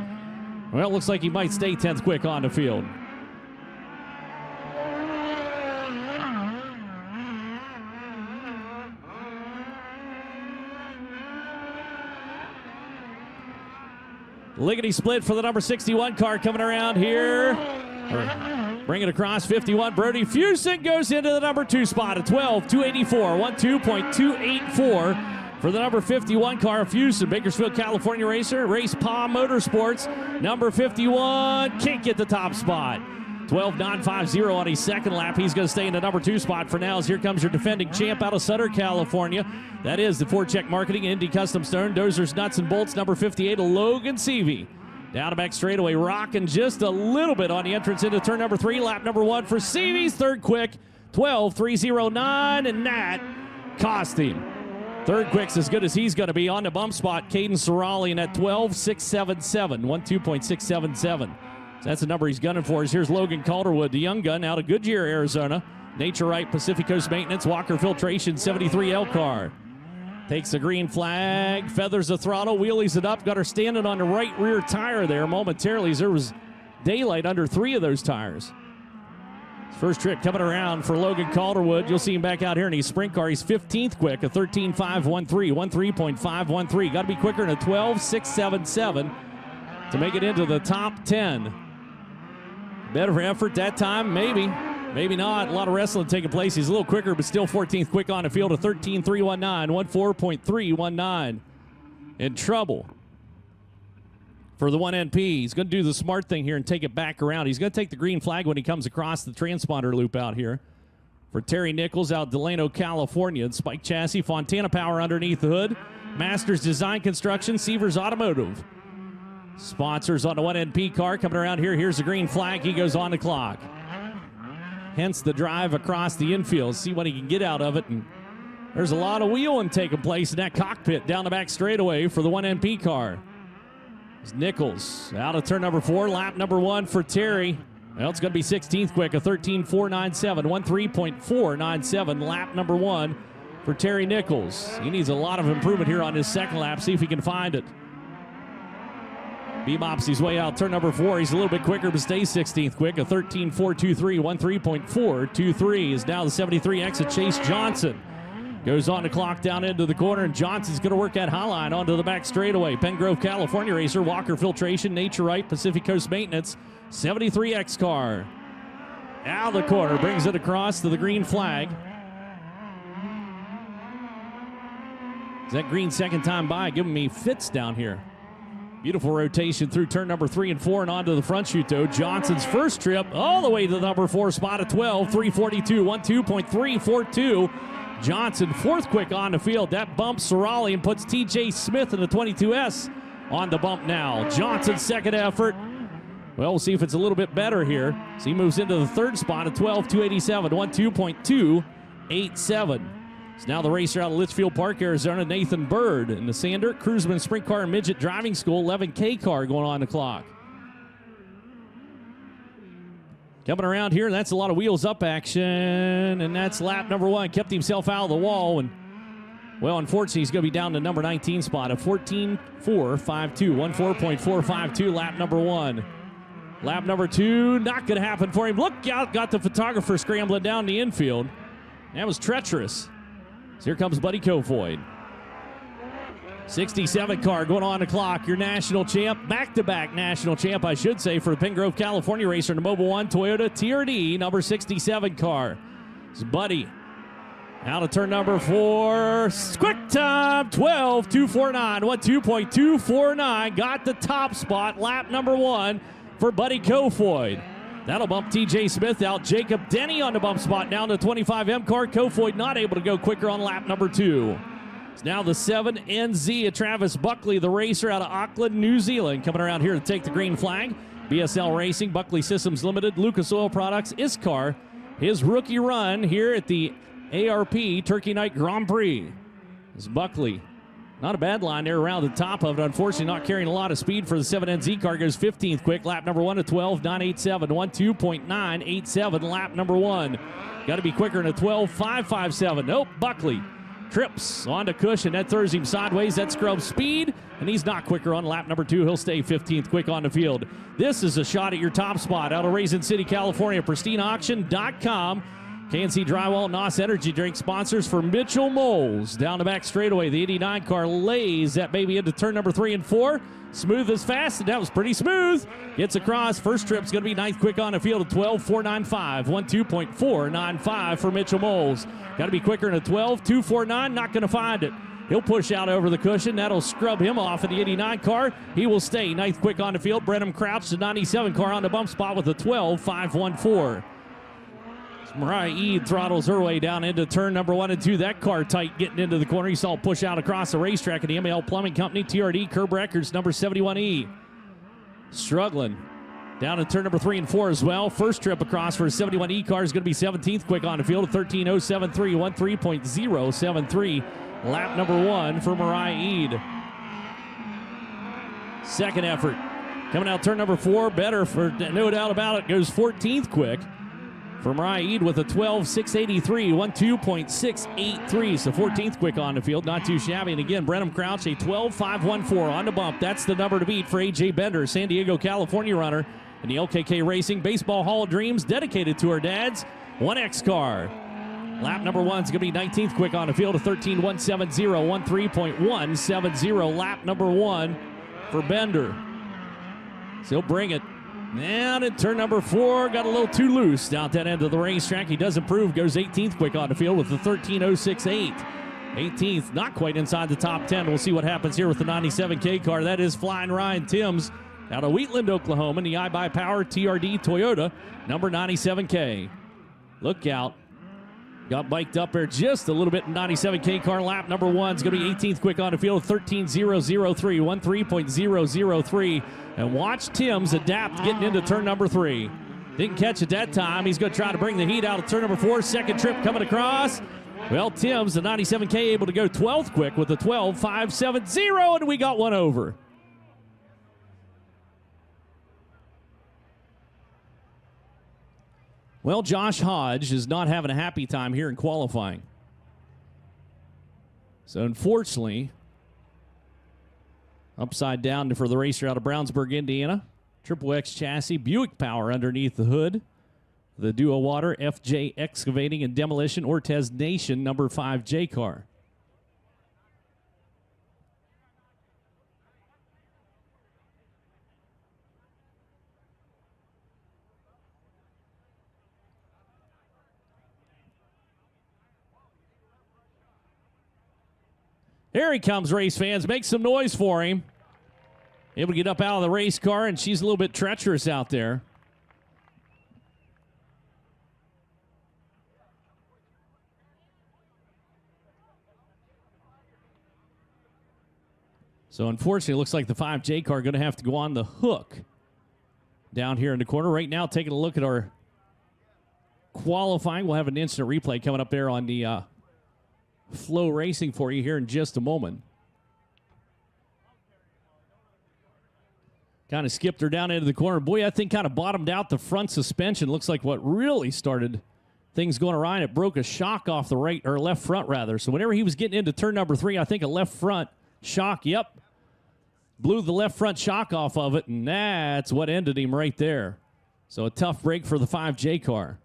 Well, it looks like he might stay 10th quick on the field. Lickety split for the number 61 car coming around here. Bring it across 51. Brody Fusen goes into the number 2 spot at 12.284. 12.284 for the number 51 car. Fusen, Bakersfield, California racer. Race Palm Motorsports. Number 51 can't get the top spot. 12.950 on his second lap. He's going to stay in the number 2 spot for now. As here comes your defending champ out of Sutter, California. That is the Forecheck Marketing Indy Custom Stone. Dozers, Nuts, and Bolts. Number 58, Logan Seavey. Down the back straightaway, rocking just a little bit on the entrance into turn number 3. Lap number 1 for Seavey's third quick, 12.309, and that cost him. Third quick's as good as he's going to be on the bump spot. Caden Cirali in at 12.677, 12.677. So that's the number he's gunning for. Here's Logan Calderwood, the young gun out of Goodyear, Arizona. Nature Right, Pacific Coast Maintenance, Walker Filtration, 73L car. Takes the green flag, feathers the throttle, wheelies it up, got her standing on the right rear tire there momentarily as there was daylight under 3 of those tires. First trip coming around for Logan Calderwood. You'll see him back out here in his sprint car. He's 15th quick, a 13.513, 13.513. Got to be quicker than a 12.677 to make it into the top 10. Better effort that time, maybe. Maybe not. A lot of wrestling taking place. He's a little quicker, but still 14th quick on the field. A 13.319, 14.319. In trouble for the 1NP. He's going to do the smart thing here and take it back around. He's going to take the green flag when he comes across the transponder loop out here. For Terry Nichols out Delano, California. Spike chassis, Fontana Power underneath the hood. Masters Design Construction, Seavers Automotive. Sponsors on the 1NP car coming around here. Here's the green flag. He goes on the clock. Hence the drive across the infield. See what he can get out of it. And there's a lot of wheeling taking place in that cockpit down the back straightaway for the 1NP car. It's Nichols out of turn number 4. Lap number 1 for Terry. Well, it's going to be 16th quick, a 13.497, 13.497. Lap number 1 for Terry Nichols. He needs a lot of improvement here on his second lap. See if he can find it. Bebops his way out turn number 4. He's a little bit quicker, but stays 16th quick. A 13.423, 13.423 is now the 73X of Chase Johnson. Goes on the clock down into the corner, and Johnson's going to work that high line onto the back straightaway. Pen Grove, California racer, Walker Filtration, Nature Right, Pacific Coast Maintenance, 73X car. Out of the corner, brings it across to the green flag. Is that green second time by, giving me fits down here. Beautiful rotation through turn number 3 and 4 and onto the front chute, though. Johnson's first trip all the way to the number 4 spot at 12.342, 12.342. Johnson, 4th quick on the field. That bumps Cirali and puts TJ Smith in the 22S on the bump now. Johnson's second effort. Well, we'll see if it's a little bit better here. So he moves into the 3rd spot at 12.287, 12.287. It's now the racer out of Litchfield Park, Arizona, Nathan Bird, in the Sander Cruiseman Sprint Car and Midget Driving School 11K car going on the clock. Coming around here, that's a lot of wheels up action, and that's lap number 1. Kept himself out of the wall, and, well, unfortunately, he's going to be down to number 19 spot, a 14.452, 14.452, lap number 1. Lap number 2, not going to happen for him. Look out, got the photographer scrambling down the infield. That was treacherous. So here comes Buddy Kofoid. 67 car going on the clock. Your national champ, back-to-back national champ, I should say, for the Pen Grove, California racer in the Mobile 1 Toyota TRD number 67 car. It's Buddy. Out of turn number 4. Quick time, 12.249. 2.249. Got the top spot, lap number 1 for Buddy Kofoid. That'll bump TJ Smith out. Jacob Denny on the bump spot down to 25M car. Kofoid not able to go quicker on lap number 2. It's now the 7NZ of Travis Buckley, the racer out of Auckland, New Zealand, coming around here to take the green flag. BSL Racing, Buckley Systems Limited, Lucas Oil Products, ISCAR. His rookie run here at the ARP Turkey Night Grand Prix. It's Buckley. Not a bad line there around the top of it. Unfortunately, not carrying a lot of speed for the 7NZ car. Goes 15th quick. Lap number 1 at 12.987. 12.987. Lap number 1. Got to be quicker than a 12.557. Nope. Buckley trips onto cushion. That throws him sideways. That scrubs speed, and he's not quicker on lap number 2. He'll stay 15th quick on the field. This is a shot at your top spot out of Raisin City, California. PristineAuction.com. KNC Drywall, NOS Energy Drink sponsors for Mitchell Moles. Down the back straightaway, the 89 car lays that baby into turn number 3 and 4. Smooth as fast, and that was pretty smooth. Gets across. First trip's going to be 9th quick on the field at 12.495. 12.495 for Mitchell Moles. Got to be quicker than a 12.249. Not going to find it. He'll push out over the cushion. That'll scrub him off in the 89 car. He will stay 9th quick on the field. Brenham Crouch, the 97 car on the bump spot with a 12.514. Mariah Eade throttles her way down into turn number 1 and 2. That car tight getting into the corner. You saw push out across the racetrack at the ML Plumbing Company. TRD Curb Records number 71E. Struggling down in turn number 3 and 4 as well. First trip across for a 71E car is going to be 17th quick on the field at 13.073. 13.073. Lap number 1 for Mariah Eade. Second effort. Coming out turn number 4. Better for no doubt about it. Goes 14th quick. For Mariah Eade with a 12.683, 12.683. So 14th quick on the field, not too shabby. And again, Brenham Crouch, a 12.514 on the bump. That's the number to beat for AJ Bender, San Diego, California runner in the LKK Racing Baseball Hall of Dreams, dedicated to her dad's 1X car. Lap number 1 is going to be 19th quick on the field, a 13.170, 13.170. Lap number 1 for Bender. So he'll bring it. And in turn number 4, got a little too loose down at that end of the racetrack. He does improve, goes 18th quick on the field with the 13.068. 18th, not quite inside the top 10. We'll see what happens here with the 97K car. That is Flying Ryan Timms out of Wheatland, Oklahoma, in the iBuyPower TRD Toyota, number 97K. Look out. Got biked up there just a little bit in 97K car. Lap number 1 is going to be 18th quick on the field, 13.003, 13.003. And watch Timms adapt getting into turn number 3. Didn't catch it that time. He's going to try to bring the heat out of turn number 4. Second trip coming across. Well, Timms, the 97K, able to go 12th quick with a 12.570, and we got one over. Well, Josh Hodge is not having a happy time here in qualifying. So, unfortunately, upside down for the racer out of Brownsburg, Indiana. Triple X chassis, Buick power underneath the hood. The Duo Water, FJ Excavating and Demolition, Ortez Nation, number 5J car. Here he comes, race fans. Make some noise for him. Able to get up out of the race car, and she's a little bit treacherous out there. So, unfortunately, it looks like the 5J car going to have to go on the hook down here in the corner. Right now, taking a look at our qualifying. We'll have an instant replay coming up there on the FloRacing for you here in just a moment. Kind of skipped her down into the corner. Boy, I think kind of bottomed out the front suspension. Looks like what really started things going awry, and it broke a shock off the right or left front rather. So whenever he was getting into turn number 3, I think a left front shock, yep, blew the left front shock off of it, and that's what ended him right there. So a tough break for the 5J car.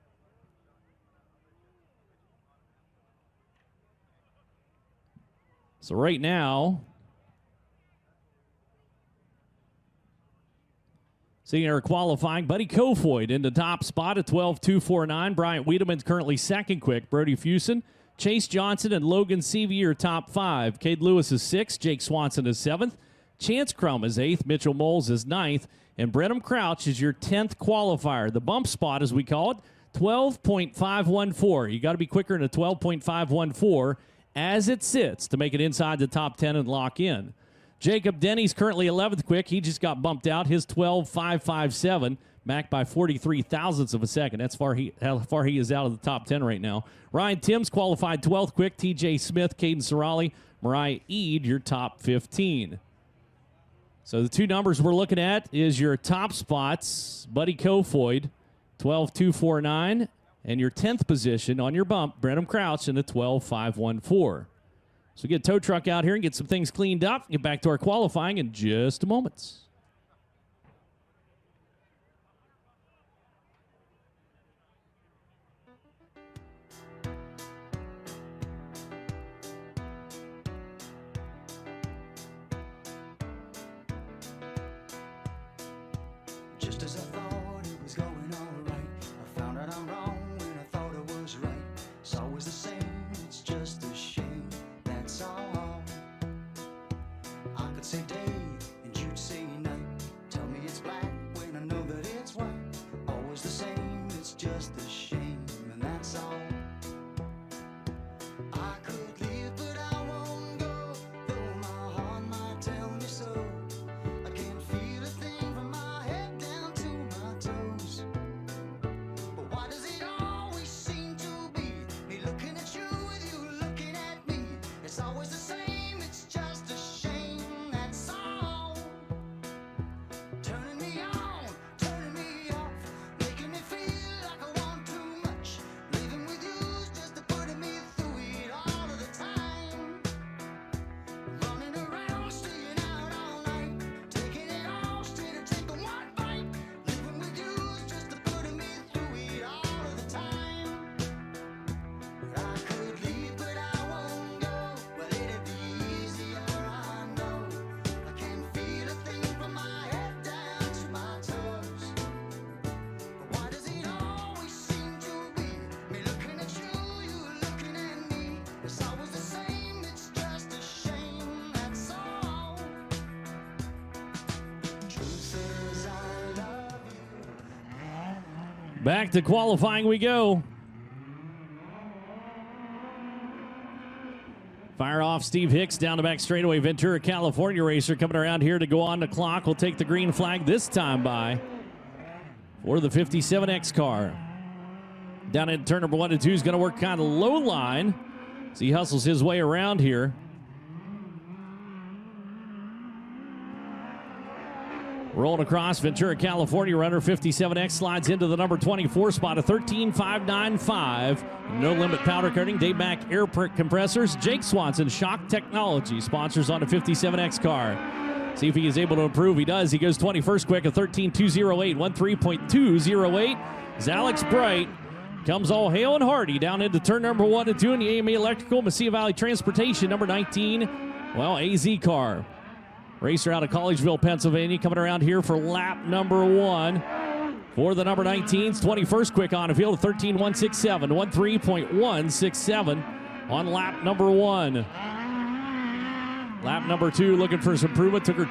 So right now, Seeing our qualifying, Buddy Kofoid in the top spot at 12.249. Bryant Wiedemann currently second quick. Brody Fusen, Chase Johnson, and Logan Seavey are top 5. Cade Lewis is 6th. Jake Swanson is 7th. Chance Crum is 8th. Mitchell Moles is 9th. And Brenham Crouch is your 10th qualifier. The bump spot, as we call it, 12.514. You got to be quicker than a 12.514 as it sits to make it inside the top 10 and lock in. Jacob Denny's currently 11th quick. He just got bumped out. His 12.557, back by 43 thousandths of a second. That's how far he is out of the top 10 right now. Ryan Timms qualified 12th quick. TJ Smith, Caden Sorali, Mariah Eade, your top 15. So the two numbers we're looking at is your top spots, Buddy Kofoid, 12.249, and your 10th position on your bump, Brenham Crouch, in the 12.514. So get a tow truck out here and get some things cleaned up. Get back to our qualifying in just a moment. Just as I thought it was going all right, I found out I'm wrong when I thought I was right. It's always the same, it's just a shame, that's all. I could say day and you'd say night. Tell me it's black when I know that it's white. Always the same, it's just a shame, and that's all. I could leave but I won't go, though my heart might tell me so. I can't feel a thing from my head down to my toes. But why does it always seem to be me looking at you with you looking at me? It's always the same, it's just a shame, that's all. Turning me on, turning me off, making me feel like I want too much. Living with you's just a putting me through it all of the time. Running around, staying out all night, taking it all straight or taking one bite. Living with you's just a putting me through it all of the time. I could leave but I won't go. Well, it'd be easier, I know. I can't feel a thing from my head down to my toes. But why does it always seem to be me looking at you, you looking at me? It's always the same, it's just a shame, that's all. Truth says I love you. Back to qualifying we go. Fire off Steve Hicks down the back straightaway. Ventura, California racer coming around here to go on the clock. Will take the green flag this time by for the 57X car. Down in turn number 1 and 2 is going to work kind of low line as he hustles his way around here. Rolling across, Ventura, California runner 57X slides into the number 24 spot, a 13.595. No Limit Powder Coating, Dayback Air Compressors, Jake Swanson, Shock Technology, sponsors on a 57X car. See if he is able to improve. He does. He goes 21st quick, a 13.208, 13.208. As Alex Bright comes all hail and hearty down into turn number 1 and 2 in the AMA Electrical, Mesilla Valley Transportation, number 19, AZ car. Racer out of Collegeville, Pennsylvania, coming around here for lap number 1. For the number 19s, 21st quick on the field, a 13.167, 13.167 on lap number 1. Lap number 2, looking for some improvement. Took her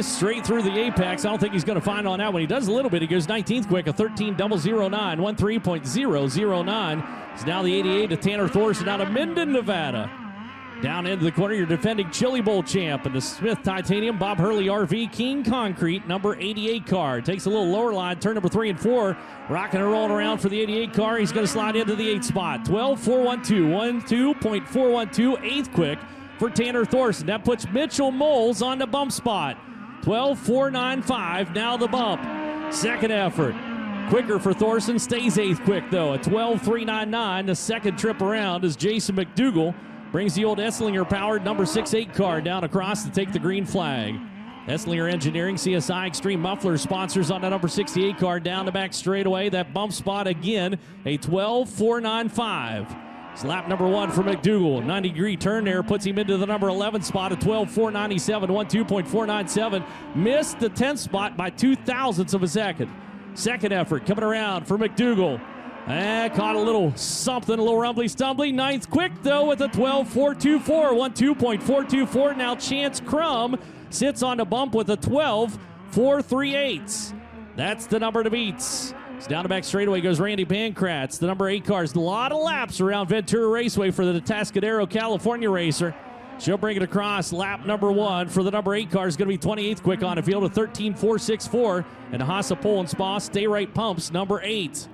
straight through the apex. I don't think he's going to find on that one. He does a little bit. He goes 19th quick, a 13.009, 13.009. It's now the 88 of Tanner Thorson out of Minden, Nevada. Down into the corner, your defending Chili Bowl champ and the Smith Titanium Bob Hurley RV King Concrete number 88 car. Takes a little lower line, turn number 3 and 4. Rocking and rolling around for the 88 car. He's going to slide into the 8th spot. 12.412, 12.412, 8th quick for Tanner Thorson. That puts Mitchell Moles on the bump spot. 12.495, now the bump. Second effort. Quicker for Thorson, stays 8th quick though, a 12.399. The second trip around is Jason McDougal. Brings the old Esslinger-powered number 68 car down across to take the green flag. Esslinger Engineering, CSI Extreme Muffler sponsors on the number 68 car down the back straightaway. That bump spot again, a 12.495. It's lap number 1 for McDougal. 90-degree turn there puts him into the number 11 spot at 12.497, 12.497. Missed the 10th spot by 0.02 of a second. Second effort coming around for McDougal. Caught a little something, a little rumbly stumbly. Ninth quick, though, with a 12.424, 12.424. Now Chance Crum sits on the bump with a 12.438. That's the number to beat. It's down the back straightaway goes Randy Pankratz, the number 8 cars. A lot of laps around Ventura Raceway for the Atascadero, California racer. She'll bring it across lap number 1 for the number 8 car. Is going to be 28th quick on the field of 13.464. And Haase Pole and Spa Stay Right Pumps, number 8.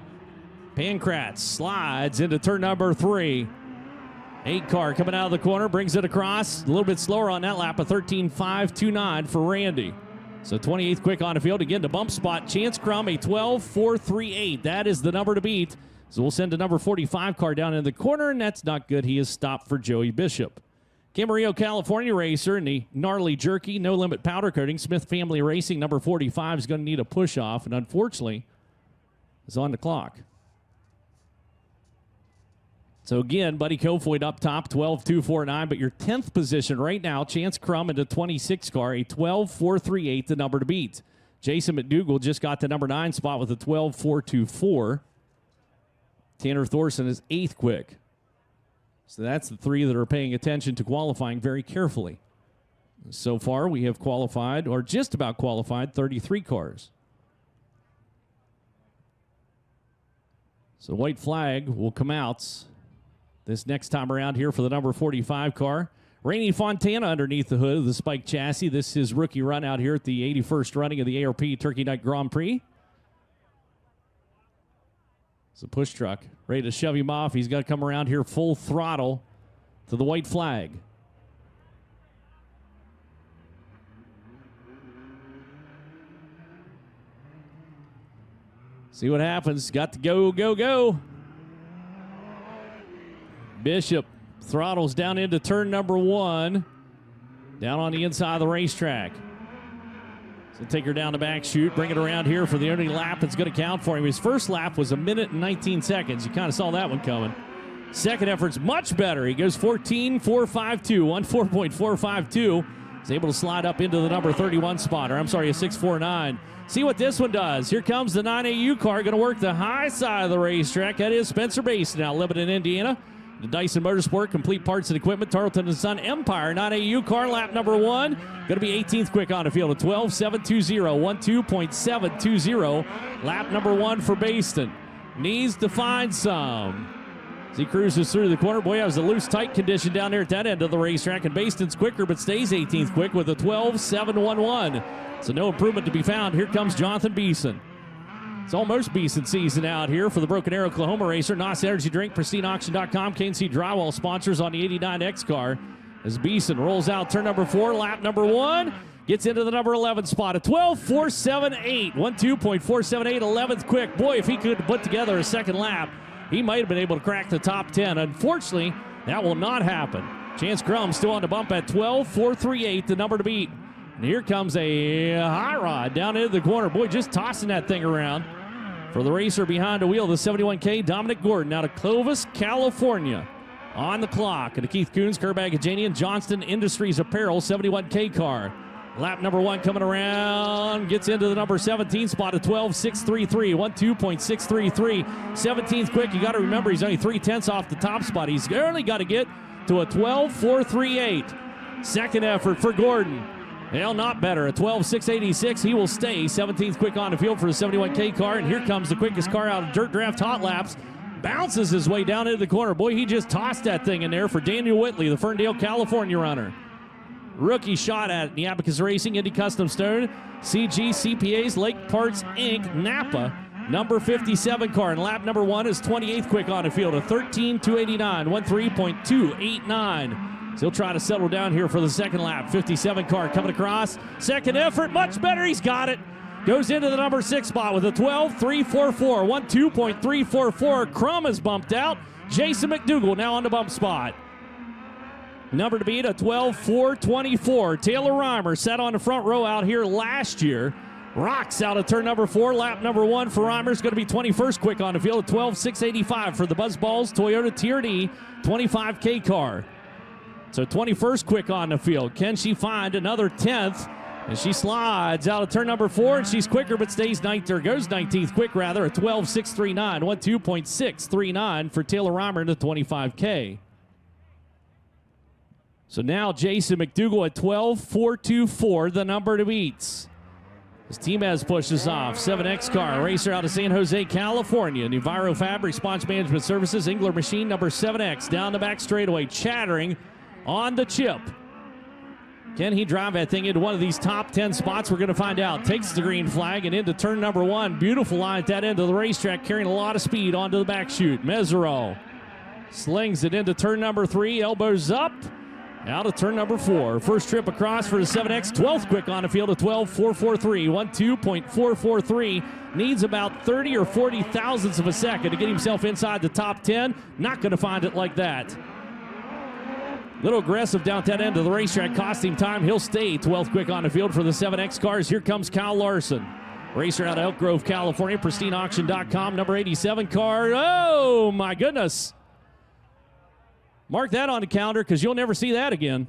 Pankratz slides into turn number 3. 8 car coming out of the corner, brings it across. A little bit slower on that lap, a 13.529 for Randy. So 28th quick on the field. Again, the bump spot, Chance Crum, a 12.438. That is the number to beat. So we'll send a number 45 car down in the corner, and that's not good. He is stopped for Joey Bishop. Camarillo, California racer in the gnarly jerky, no limit powder coating. Smith Family Racing, number 45, is going to need a push off, and unfortunately is on the clock. So again, Buddy Kofoid up top, 12.249, but your 10th position right now, Chance Crum into 26 car, a 12.438, the number to beat. Jason McDougal just got the number 9 spot with a 12.424. Tanner Thorson is 8th quick. So that's the 3 that are paying attention to qualifying very carefully. So far, we have qualified, or just about qualified, 33 cars. So white flag will come out this next time around here for the number 45 car. Rainy Fontana underneath the hood of the Spike chassis. This is his rookie run out here at the 81st running of the ARP Turkey Night Grand Prix. It's a push truck ready to shove him off. He's got to come around here full throttle to the white flag. See what happens. Got to go, go, go. Bishop throttles down into turn number 1. Down on the inside of the racetrack. So take her down the back chute, bring it around here for the only lap that's going to count for him. His first lap was 1 minute and 19 seconds. You kind of saw that one coming. Second effort's much better. He goes 14.452, 14.452. He's able to slide up into the number 31 spot, or I'm sorry, a 6.49. See what this one does. Here comes the 9AU car, going to work the high side of the racetrack. That is Spencer Basin out, Lebanon, Indiana. The Dyson Motorsport, complete parts and equipment. Tarleton and Son Empire, 9AU car, lap number 1. Going to be 18th quick on the field at 12.720, 12.720. Lap number 1 for Baston. Needs to find some. As he cruises through the corner, boy, that was a loose, tight condition down there at that end of the racetrack. And Baston's quicker, but stays 18th quick with a 12.711. So no improvement to be found. Here comes Jonathan Beeson. It's almost Beeson season out here for the Broken Arrow Oklahoma racer. NOS Energy Drink, PristineAuction.com, KNC Drywall sponsors on the 89X car. As Beeson rolls out turn number 4, lap number 1, gets into the number 11 spot. A 12.478, 12.478, 11th quick. Boy, if he could put together a second lap, he might have been able to crack the top 10. Unfortunately, that will not happen. Chance Crum still on the bump at 12.438, the number to beat. And here comes a high rod down into the corner. Boy, just tossing that thing around. For the racer behind the wheel, the 71K, Dominic Gordon out of Clovis, California. On the clock. And the Keith Coons, Kerbag Ajanian, Johnston Industries Apparel, 71K car. Lap number 1 coming around. Gets into the number 17 spot at 12.633, 12.633. 17th quick. You got to remember he's only 0.3 off the top spot. He's only got to get to a 12.438. Second effort for Gordon. Well, not better. At 12.686, he will stay 17th quick on the field for the 71K car. And here comes the quickest car out of Dirt Draft Hot Laps. Bounces his way down into the corner. Boy, he just tossed that thing in there for Daniel Whitley, the Ferndale, California runner. Rookie shot at the Abacus Racing, Indy Custom Stone, CG CPA's, Lake Parts Inc., Napa, number 57 car. And lap number 1 is 28th quick on the field, a 13.289, 13.289. So he'll try to settle down here for the second lap. 57 car coming across. Second effort, much better. He's got it. Goes into the number 6 spot with a 12.344, 12.344. Crum is bumped out. Jason McDougal now on the bump spot. Number to beat, a 12.424. Taylor Reimer sat on the front row out here last year. Rocks out of turn number 4. Lap number 1 for Reimer is going to be 21st quick on the field at 12.685 for the Buzzballs Toyota TRD 25K car. So 21st quick on the field. Can she find another 10th? And she slides out of turn number 4, and she's quicker but stays 9th, or goes 19th quick rather at 12.639. 12.639 for Taylor Reimer in the 25K. So now Jason McDougal at 12.424, the number to beat. As T-Mez pushes off, 7X car, racer out of San Jose, California. Nuviro Fab, Response Management Services, Engler Machine, number 7X, down the back straightaway, chattering on the chip. Can he drive that thing into one of these top 10 spots? We're going to find out. Takes the green flag and into turn number 1. Beautiful line at that end of the racetrack, carrying a lot of speed onto the back chute. Mesereau slings it into turn number 3, elbows up. Out of turn number 4. First trip across for the 7X. 12th quick on the field at 12.443. 12.443. Needs about 30 or 40 thousandths of a second to get himself inside the top 10. Not going to find it like that. Little aggressive down that end of the racetrack. Cost him time. He'll stay 12th quick on the field for the 7X cars. Here comes Kyle Larson. Racer out of Elk Grove, California. PristineAuction.com. Number 87 car. Oh, my goodness. Mark that on the calendar because you'll never see that again.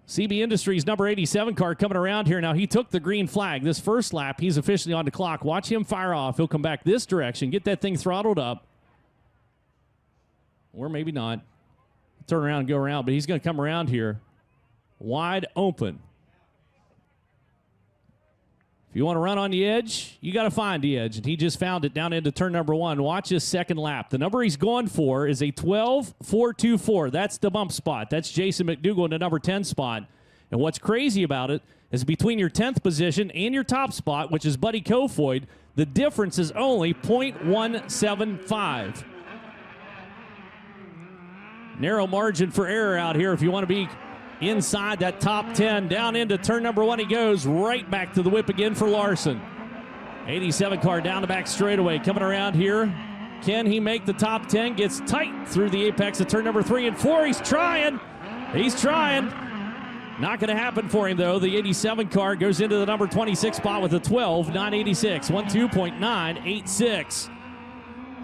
CB Industries number 87 car coming around here. Now, he took the green flag. This first lap, he's officially on the clock. Watch him fire off. He'll come back this direction, get that thing throttled up. Or maybe not. Turn around and go around, but he's going to come around here wide open. If you want to run on the edge, you got to find the edge. And he just found it down into turn number 1. Watch his second lap. The number he's going for is a 12.424. That's the bump spot. That's Jason McDougal in the number 10 spot. And what's crazy about it is between your 10th position and your top spot, which is Buddy Kofoid, the difference is only 0.175. Narrow margin for error out here if you want to be inside that top 10. Down into turn number 1 he goes. Right back to the whip again for Larson. 87 car down the back straightaway. Coming around here. Can he make the top 10? Gets tight through the apex of turn number 3 and 4. He's trying. He's trying. Not going to happen for him, though. The 87 car goes into the number 26 spot with a 12.986. 12.986.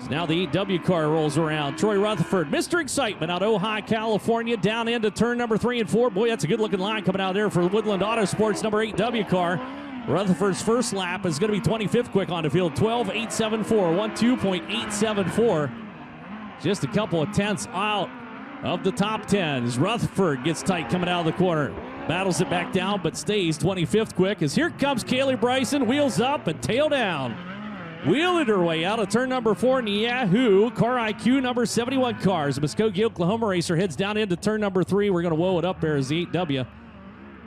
So now the 8W car rolls around. Troy Rutherford, Mr. Excitement out of Ojai, California, down into turn number 3 and 4. Boy, that's a good-looking line coming out there for Woodland Autosports, number 8W car. Rutherford's first lap is going to be 25th quick on the field, 12.874, 12.874. Just a couple of tenths out of the top 10 as Rutherford gets tight coming out of the corner. Battles it back down, but stays 25th quick as here comes Kaylee Bryson, wheels up and tail down. Wheeling her way out of turn number 4 in the Yahoo Car IQ number 71 cars. Muskogee, Oklahoma racer heads down into turn number 3. We're going to woe it up there as the 8W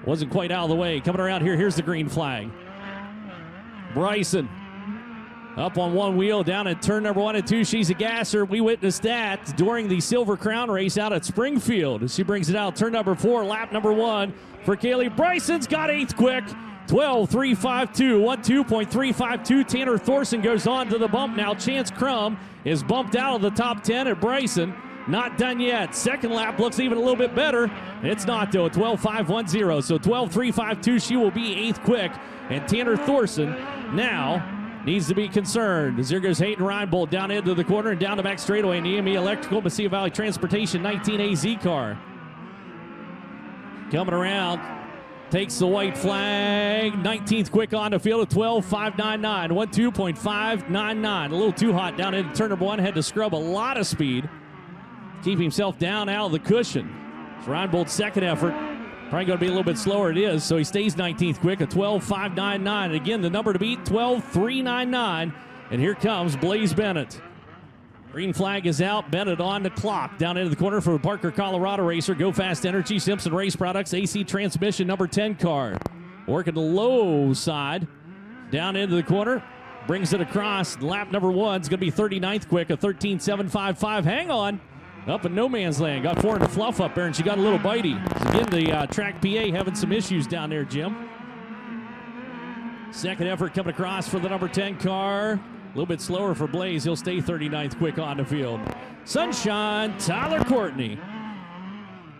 wasn't quite out of the way. Coming around here, here's the green flag. Bryson up on one wheel down at turn number 1 and 2. She's a gasser. We witnessed that during the Silver Crown race out at Springfield. She brings it out turn number 4, lap number 1 for Kaylee. Bryson's got 8th quick. 12.352, 12.352. Tanner Thorson goes on to the bump now. Chance Crum is bumped out of the top 10 at Bryson. Not done yet. Second lap looks even a little bit better. It's not, though. 12.510. So 12.352. She will be 8th quick. And Tanner Thorson now needs to be concerned. As there goes Hayden Reinbold down into the corner and down the back straightaway in the EME Electrical Mesilla Valley Transportation 19 AZ car. Coming around. Takes the white flag. 19th quick on the field at 12.599. 12.599. A little too hot down into turn number 1. Had to scrub a lot of speed. Keep himself down out of the cushion. It's Reinbold's second effort. Probably going to be a little bit slower. It is. So he stays 19th quick at 12.599. And again, the number to beat, 12.399. And here comes Blaze Bennett. Green flag is out. Bennett on the clock. Down into the corner for the Parker, Colorado racer. Go Fast Energy, Simpson Race Products, AC Transmission, number 10 car. Working the low side. Down into the corner. Brings it across. Lap number 1 is going to be 39th quick, a 13.755. Hang on. Up in no man's land. Got 4 in the fluff up there, and she got a little bitey. Again, the track PA having some issues down there, Jim. Second effort coming across for the number 10 car. A little bit slower for Blaze. He'll stay 39th quick on the field. Sunshine, Tyler Courtney.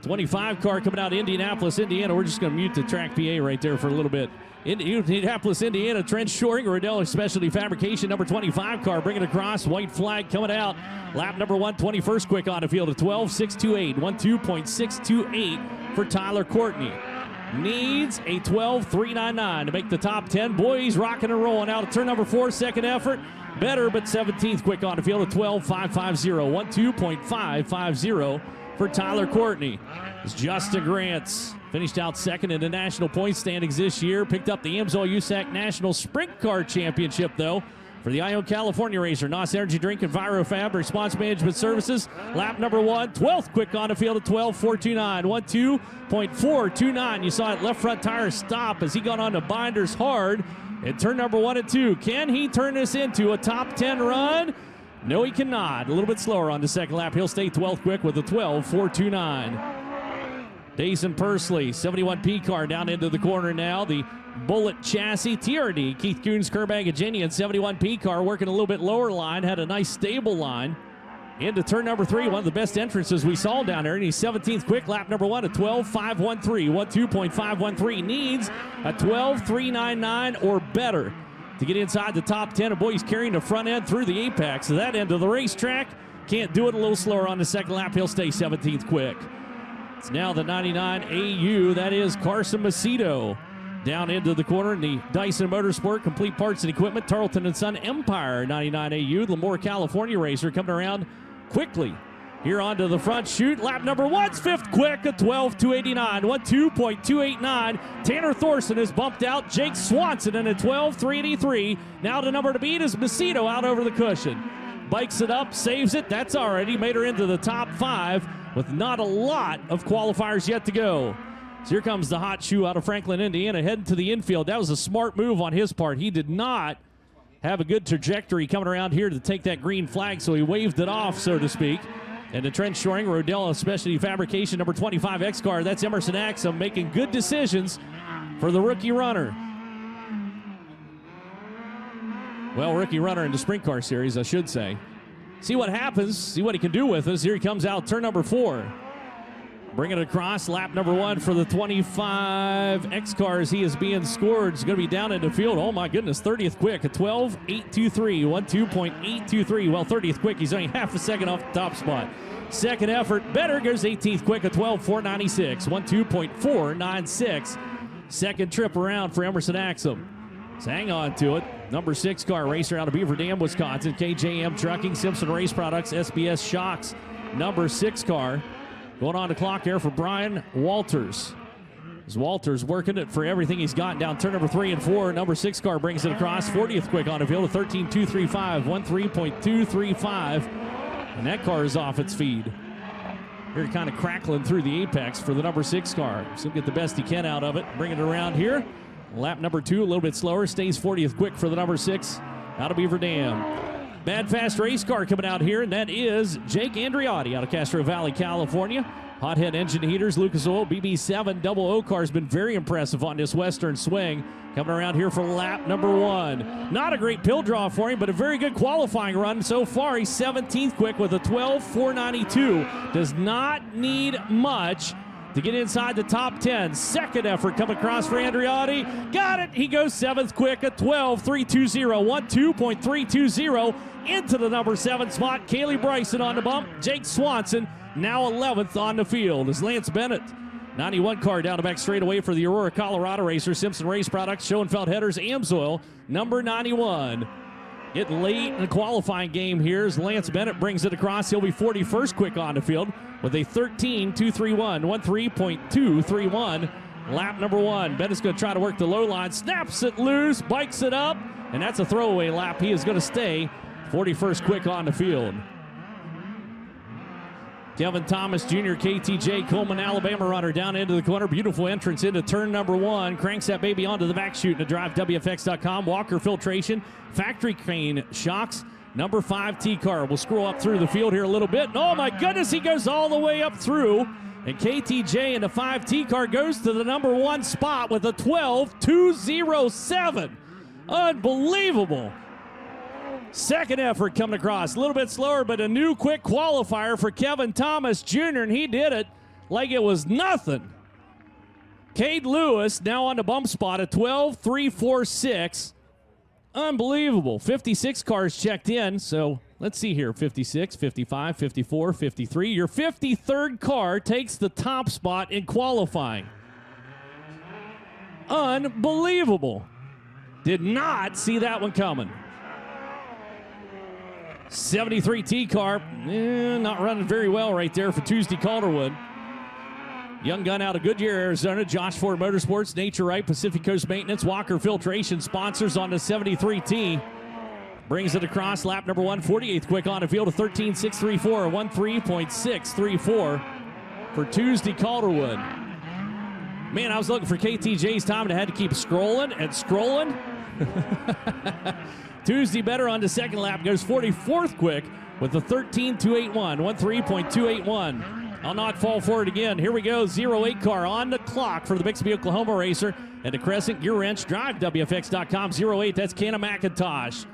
25 car coming out of Indianapolis, Indiana. We're just going to mute the track PA right there for a little bit. Indianapolis, Indiana, Trent Shoring, Rodella Specialty Fabrication, number 25 car, bringing it across. White flag coming out. Lap number 1, 21st quick on the field at 12.628. 12.628 for Tyler Courtney. Needs a 12.399 to make the top 10. Boys rocking and rolling out of turn number 4, second effort. Better, but 17th quick on the field at 12.550. 12.550 for Tyler Courtney. It's Justin Grants. Finished out second in the national point standings this year. Picked up the Amsoil USAC National Sprint Car Championship, though, for the Ione California racer. NOS Energy Drink, EnviroFab, Response Management Services. Lap number 1, 12th quick on the field at 12.429. 12.429. You saw it left front tire stop as he got on the binders hard in turn number 1 and 2. Can he turn this into a top 10 run? No, he cannot. A little bit slower on the second lap. He'll stay 12th quick with a 12.429. Dason Pursley, 71P car down into the corner now. The Bullet chassis, TRD, Keith Coons, Kerbag, Virginia, and 71P car working a little bit lower line. Had a nice stable line. Into turn number 3, one of the best entrances we saw down there. And he's 17th quick, lap number 1 at 12.513. 12.513. Needs a 12.399 or better to get inside the top 10. And boy, he's carrying the front end through the apex. So that end of the racetrack. Can't do it a little slower on the second lap. He'll stay 17th quick. It's now the 99 AU. That is Carson Macedo. Down into the corner in the Dyson Motorsport, Complete Parts and Equipment, Tarleton & Son Empire 99 AU. Lemoore, California racer coming around quickly. Here onto the front chute. Lap number 1's 5th quick at 12.289. 12.289. Tanner Thorson is bumped out. Jake Swanson in at 12.383. Now the number to beat is Macedo out over the cushion. Bikes it up, saves it. That's already made her into the top 5 with not a lot of qualifiers yet to go. So here comes the hot shoe out of Franklin, Indiana, heading to the infield. That was a smart move on his part. He did not have a good trajectory coming around here to take that green flag, so he waved it off, so to speak. And the Trent Shoring, Rodella Specialty Fabrication, number 25 X car. That's Emerson Axum making good decisions for the rookie runner. Well, rookie runner in the sprint car series, I should say. See what happens, see what he can do with us. Here he comes out, turn number 4. Bring it across, lap number 1 for the 25 X cars. He is being scored. He's going to be down in the field. Oh my goodness, 30th quick at 12.823. 12.823. Well, 30th quick, he's only half a second off the top spot. Second effort, better, goes 18th quick at 12.496. 12.496. Second trip around for Emerson Axum. So hang on to it. Number 6 car racer out of Beaver Dam, Wisconsin. KJM Trucking, Simpson Race Products, SBS Shocks. Number 6 car. Going on the clock there for Brian Walters. As Walters working it for everything he's got down turn number 3 and 4. Number 6 car brings it across. 40th quick on the field, a 13.235. 13.235. And that car is off its feed. Here kind of crackling through the apex for the number 6 car. So he'll get the best he can out of it. Bring it around here. Lap number 2, a little bit slower. Stays 40th quick for the number 6 out of Beaver Dam. Bad Fast race car coming out here, and that is Jake Andriotti out of Castro Valley, California. Hothead engine heaters, Lucas Oil, BB7 double O car has been very impressive on this western swing. Coming around here for lap number 1. Not a great pill draw for him, but a very good qualifying run so far. He's 17th quick with a 12.492. Does not need much to get inside the top 10. Second effort coming across for Andriotti. Got it. He goes 7th quick at 12.320. 12.320 into the number 7 spot. Kaylee Bryson on the bump. Jake Swanson now 11th on the field. Is Lance Bennett. 91 car down the back straightaway for the Aurora, Colorado racer. Simpson Race Products, Schoenfeld Headers, Amsoil, number 91. Getting late in the qualifying game here as Lance Bennett brings it across. He'll be 41st quick on the field with a 13.231. 13.231. Lap number 1. Bennett's going to try to work the low line. Snaps it loose, bikes it up, and that's a throwaway lap. He is going to stay 41st quick on the field. Kevin Thomas Jr., KTJ, Coleman, Alabama runner down into the corner. Beautiful entrance into turn number 1. Cranks that baby onto the back chute to drive WFX.com. Walker Filtration, Factory Crane Shocks. Number 5 T car will scroll up through the field here a little bit. And oh my goodness, he goes all the way up through. And KTJ in the 5 T car goes to the number 1 spot with a 12.207. Unbelievable. Second effort coming across. A little bit slower, but a new quick qualifier for Kevin Thomas Jr., and he did it like it was nothing. Cade Lewis now on the bump spot at 12.346. Unbelievable. 56 cars checked in, so let's see here. 56, 55, 54, 53. Your 53rd car takes the top spot in qualifying. Unbelievable. Did not see that one coming. 73T car, not running very well right there for Tuesday Calderwood. Young gun out of Goodyear, Arizona. Josh Ford Motorsports, Nature Right, Pacific Coast Maintenance, Walker Filtration sponsors on the 73T. Brings it across lap number 1, 48th quick on the field, a 13.634, 13.634 for Tuesday Calderwood. Man, I was looking for KTJ's time and I had to keep scrolling and scrolling. Tuesday better on the second lap, goes 44th quick with a 13.281, 13.281. I'll not fall for it again. Here we go, 08 car on the clock for the Bixby, Oklahoma racer and the Crescent Gear Wrench Drive, WFX.com, 08, that's Kenna McIntosh.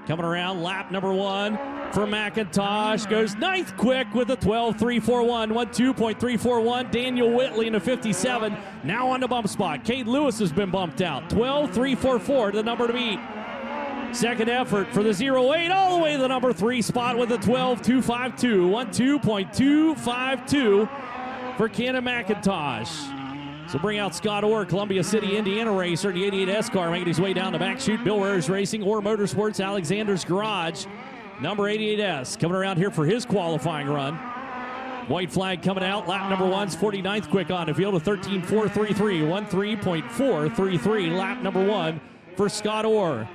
Coming around lap number 1 for McIntosh. Goes 9th quick with a 12.341, 12.341. Daniel Whitley in the 57. Now on the bump spot. Cade Lewis has been bumped out. 12.344, the number to beat. Second effort for the 08 all the way to the number 3 spot with a 12.252, 12.252 for Kenna McIntosh. So bring out Scott Orr, Columbia City, Indiana racer, the 88S car, making his way down the back chute. Bill Wares Racing, Orr Motorsports, Alexander's Garage. Number 88S coming around here for his qualifying run. White flag coming out. Lap number 1's 49th quick on the field, a 13.433, 13.433. Lap number 1 for Scott Orr.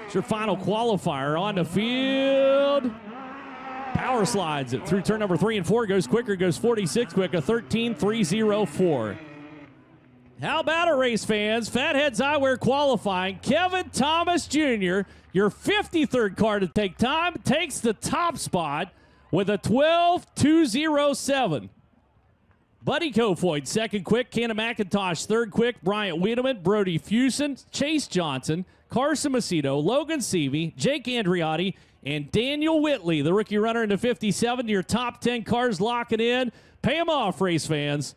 It's your final qualifier on the field. Power slides it through turn number 3 and 4. Goes quicker, goes 46 quick, a 13.304. How about it, race fans? Fatheads Eyewear qualifying. Kevin Thomas Jr., your 53rd car to take time, takes the top spot with a 12.207. Buddy Kofoid, second quick. Kenna McIntosh, third quick. Bryant Wiedemann, Brody Fusen, Chase Johnson, Carson Macedo, Logan Seavey, Jake Andriotti, and Daniel Whitley, the rookie runner in the 57. Your top 10 cars locking in. Pay them off, race fans.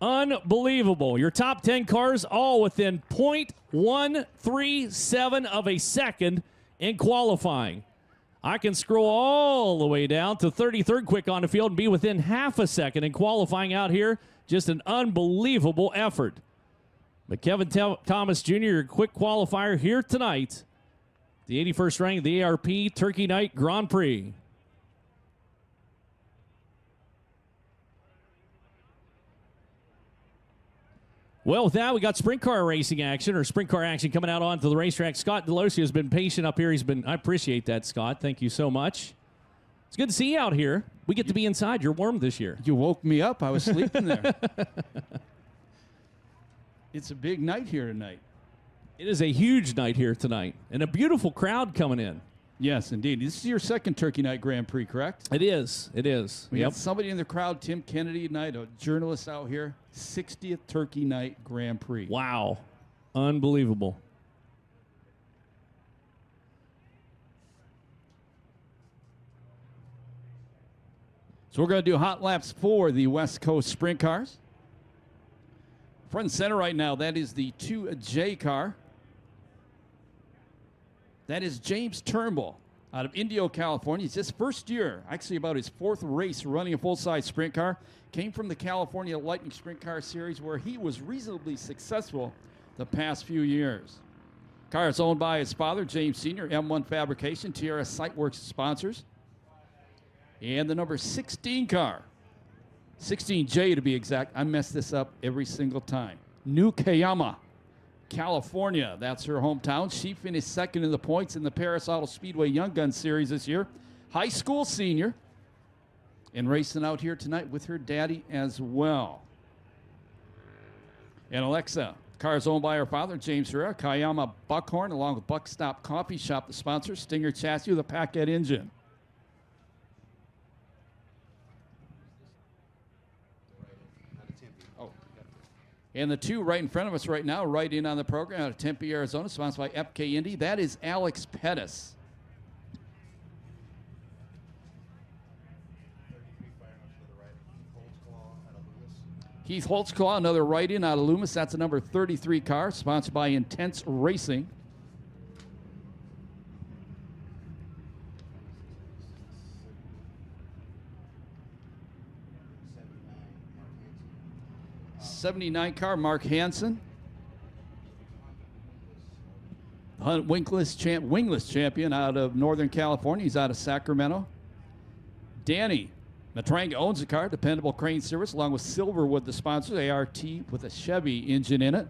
Unbelievable. Your top 10 cars all within 0.137 of a second in qualifying. I can scroll all the way down to 33rd quick on the field and be within half a second in qualifying out here. Just an unbelievable effort. But Kevin Thomas Jr., your quick qualifier here tonight. The 81st rank of the ARP Turkey Night Grand Prix. Well, with that, we got sprint car racing action, or sprint car action coming out onto the racetrack. Scott Delosio has been patient up here. I appreciate that, Scott. Thank you so much. It's good to see you out here. We get to be inside. You're warm this year. You woke me up. I was sleeping there. It's a big night here tonight. It is a huge night here tonight, and a beautiful crowd coming in. Yes, indeed. This is your second Turkey Night Grand Prix, correct? It is. It is. We got somebody in the crowd, Tim Kennedy tonight, a journalist out here. 60th Turkey Night Grand Prix. Wow. Unbelievable. So we're going to do hot laps for the West Coast sprint cars. Front and center right now, that is the 2J car. That is James Turnbull out of Indio, California. It's his first year, actually about his 4th race running a full-size sprint car. Came from the California Lightning Sprint Car Series where he was reasonably successful the past few years. Car is owned by his father, James Sr., M1 Fabrication, Tierra Sightworks sponsors. And the number 16 car, 16J to be exact. I mess this up every single time. New Cayama, California. That's her hometown. She finished second in the points in the Paris Auto Speedway Young Gun Series this year. High school senior. And racing out here tonight with her daddy as well. And Alexa, car is owned by her father, James Herrera. Cayama Buckhorn, along with Buckstop Coffee Shop, the sponsor. Stinger chassis with a Packard engine. And the 2 right in front of us right now, right in on the program out of Tempe, Arizona, sponsored by FK Indy. That is Alex Pettis. Heath Holtzclaw, another right-in out of Loomis. That's a number 33 car, sponsored by Intense Racing. '79 car, Mark Hansen. Hunt wingless champion out of Northern California. He's out of Sacramento. Danny Matranga owns the car, dependable crane service, along with Silverwood, the sponsor, ART with a Chevy engine in it.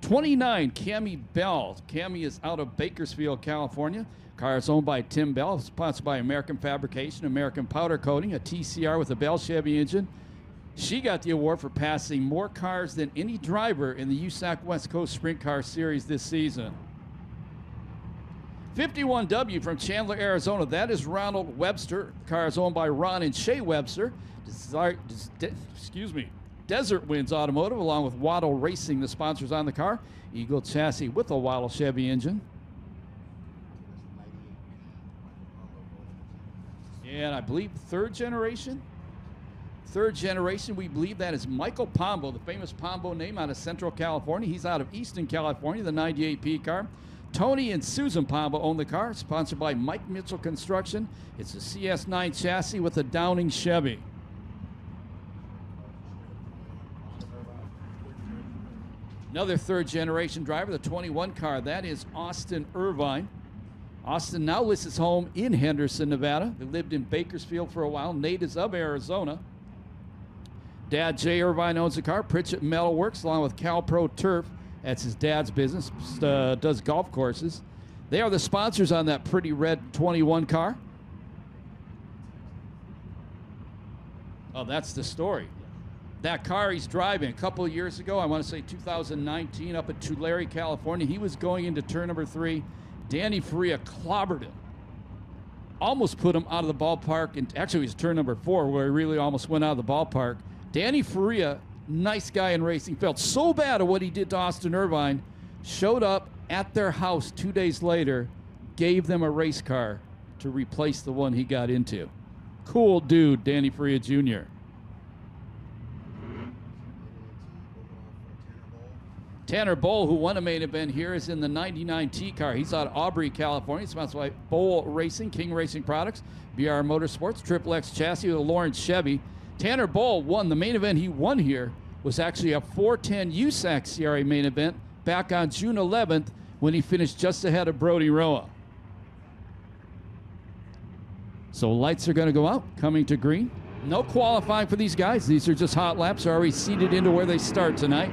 29, Cammie Bell. Cammie is out of Bakersfield, California. Car is owned by Tim Bell, sponsored by American Fabrication, American Powder Coating, a TCR with a Bell Chevy engine. She got the award for passing more cars than any driver in the USAC West Coast Sprint Car Series this season. 51W from Chandler, Arizona. That is Ronald Webster. The car is owned by Ron and Shay Webster. Desert Winds Automotive, along with Waddle Racing, the sponsors on the car. Eagle chassis with a Waddle Chevy engine. And I believe third generation, we believe that is Michael Pombo, the famous Pombo name out of Central California. He's out of Easton, California, the 98P car. Tony and Susan Pombo own the car, sponsored by Mike Mitchell Construction. It's a CS9 chassis with a Downing Chevy. Another third generation driver, the 21 car, that is Austin Irvine. Austin now lists his home in Henderson, Nevada. They lived in Bakersfield for a while, natives of Arizona. Dad Jay Irvine owns the car, Pritchett Metal Works, along with CalPro Turf. That's his dad's business, does golf courses. They are the sponsors on that pretty red 21 car. Oh, that's the story. That car he's driving a couple of years ago, I want to say 2019, up at Tulare, California. He was going into turn number 3. Danny Faria clobbered him. Almost put him out of the ballpark. And actually, it was turn number 4 where he really almost went out of the ballpark. Danny Faria, nice guy in racing, felt so bad at what he did to Austin Irvine, showed up at their house 2 days later, gave them a race car to replace the one he got into. Cool dude, Danny Faria Jr. Tanner Bowl, who won a main event here, is in the 99T car. He's out of Aubrey, California. Sponsored by Bowl Racing, King Racing Products, BR Motorsports, Triple X chassis with a Lawrence Chevy. Tanner Bowl won. The main event he won here was actually a 410 USAC CRA main event back on June 11th when he finished just ahead of Brody Roa. So lights are going to go out, coming to green. No qualifying for these guys. These are just hot laps. They're already seated into where they start tonight.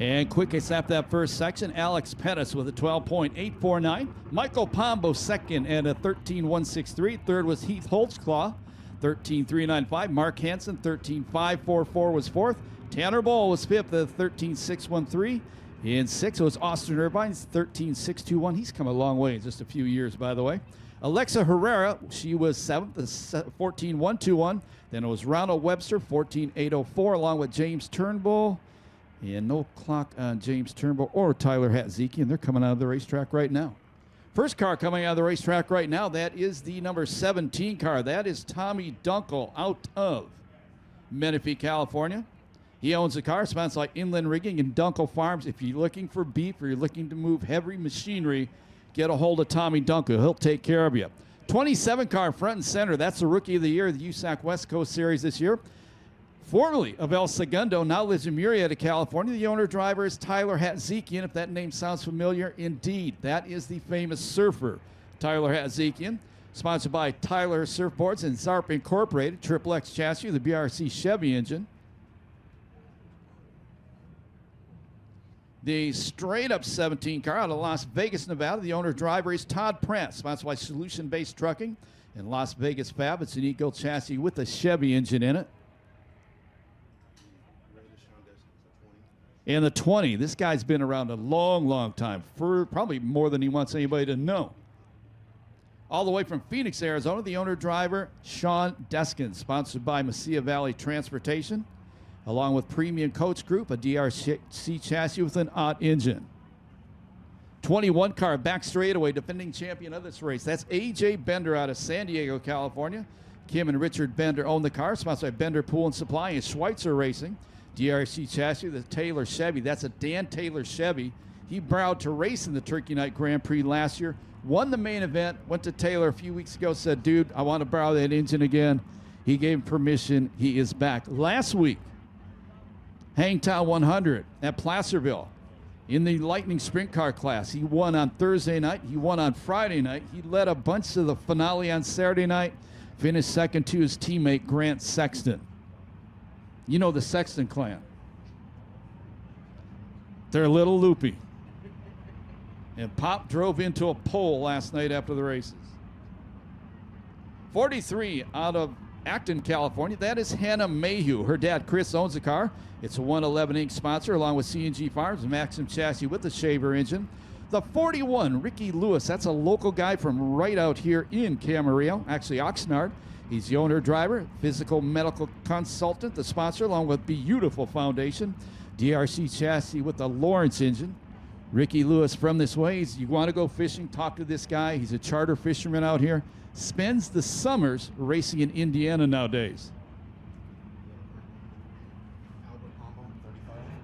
And quickest after that first section, Alex Pettis with a 12.849. Michael Pombo second at a 13.163. Third was Heath Holtzclaw, 13.395. Mark Hansen, 13.544 was fourth. Tanner Bowl was fifth at 13.613. In sixth was Austin Irvine, 13.621. He's come a long way in just a few years, by the way. Alexa Herrera, she was seventh, 14.121. Then it was Ronald Webster, 14.804, along with James Turnbull. And no clock on James Turnbull or Tyler Hatziki, and they're coming out of the racetrack right now. First car coming out of the racetrack right now, that is the number 17 car. That is Tommy Dunkel out of Menifee, California. He owns the car, sponsored by Inland Rigging and Dunkel Farms. If you're looking for beef or you're looking to move heavy machinery, get a hold of Tommy Dunkel. He'll take care of you. 27 car front and center. That's the Rookie of the Year of the USAC West Coast Series this year. Formerly of El Segundo, now lives in Murrieta, California. The owner-driver is Tyler Hatzikian. If that name sounds familiar, indeed, that is the famous surfer, Tyler Hatzikian. Sponsored by Tyler Surfboards and Zarp Incorporated, Triple X chassis, the BRC Chevy engine. The straight-up 17 car out of Las Vegas, Nevada. The owner-driver is Todd Pratt, sponsored by Solution-Based Trucking and Las Vegas Fab. It's an Eagle chassis with a Chevy engine in it. And the 20, this guy's been around a long, long time, for probably more than he wants anybody to know. All the way from Phoenix, Arizona, the owner-driver, Sean Deskin, sponsored by Mesilla Valley Transportation, along with Premium Coach Group, a DRC chassis with an odd engine. 21 car back straightaway, defending champion of this race. That's A.J. Bender out of San Diego, California. Kim and Richard Bender own the car, sponsored by Bender Pool and Supply and Schweitzer Racing. DRC chassis, the Taylor Chevy. That's a Dan Taylor Chevy. He vowed to race in the Turkey Night Grand Prix last year, won the main event, went to Taylor a few weeks ago, said, dude, I want to borrow that engine again. He gave him permission. He is back. Last week, Hangtown 100 at Placerville in the Lightning Sprint Car class. He won on Thursday night. He won on Friday night. He led a bunch to the finale on Saturday night, finished second to his teammate, Grant Sexton. You know the Sexton clan. They're a little loopy. And Pop drove into a pole last night after the races. 43 out of Acton, California. That is Hannah Mayhew. Her dad, Chris, owns the car. It's a 111 Inc. sponsor, along with C&G Farms, Maxim chassis with the Shaver engine. The 41, Ricky Lewis. That's a local guy from right out here in Camarillo, actually Oxnard. He's the owner-driver, physical medical consultant, the sponsor, along with Beautiful Foundation. DRC chassis with the Lawrence engine. Ricky Lewis from this way. You want to go fishing, talk to this guy. He's a charter fisherman out here. Spends the summers racing in Indiana nowadays.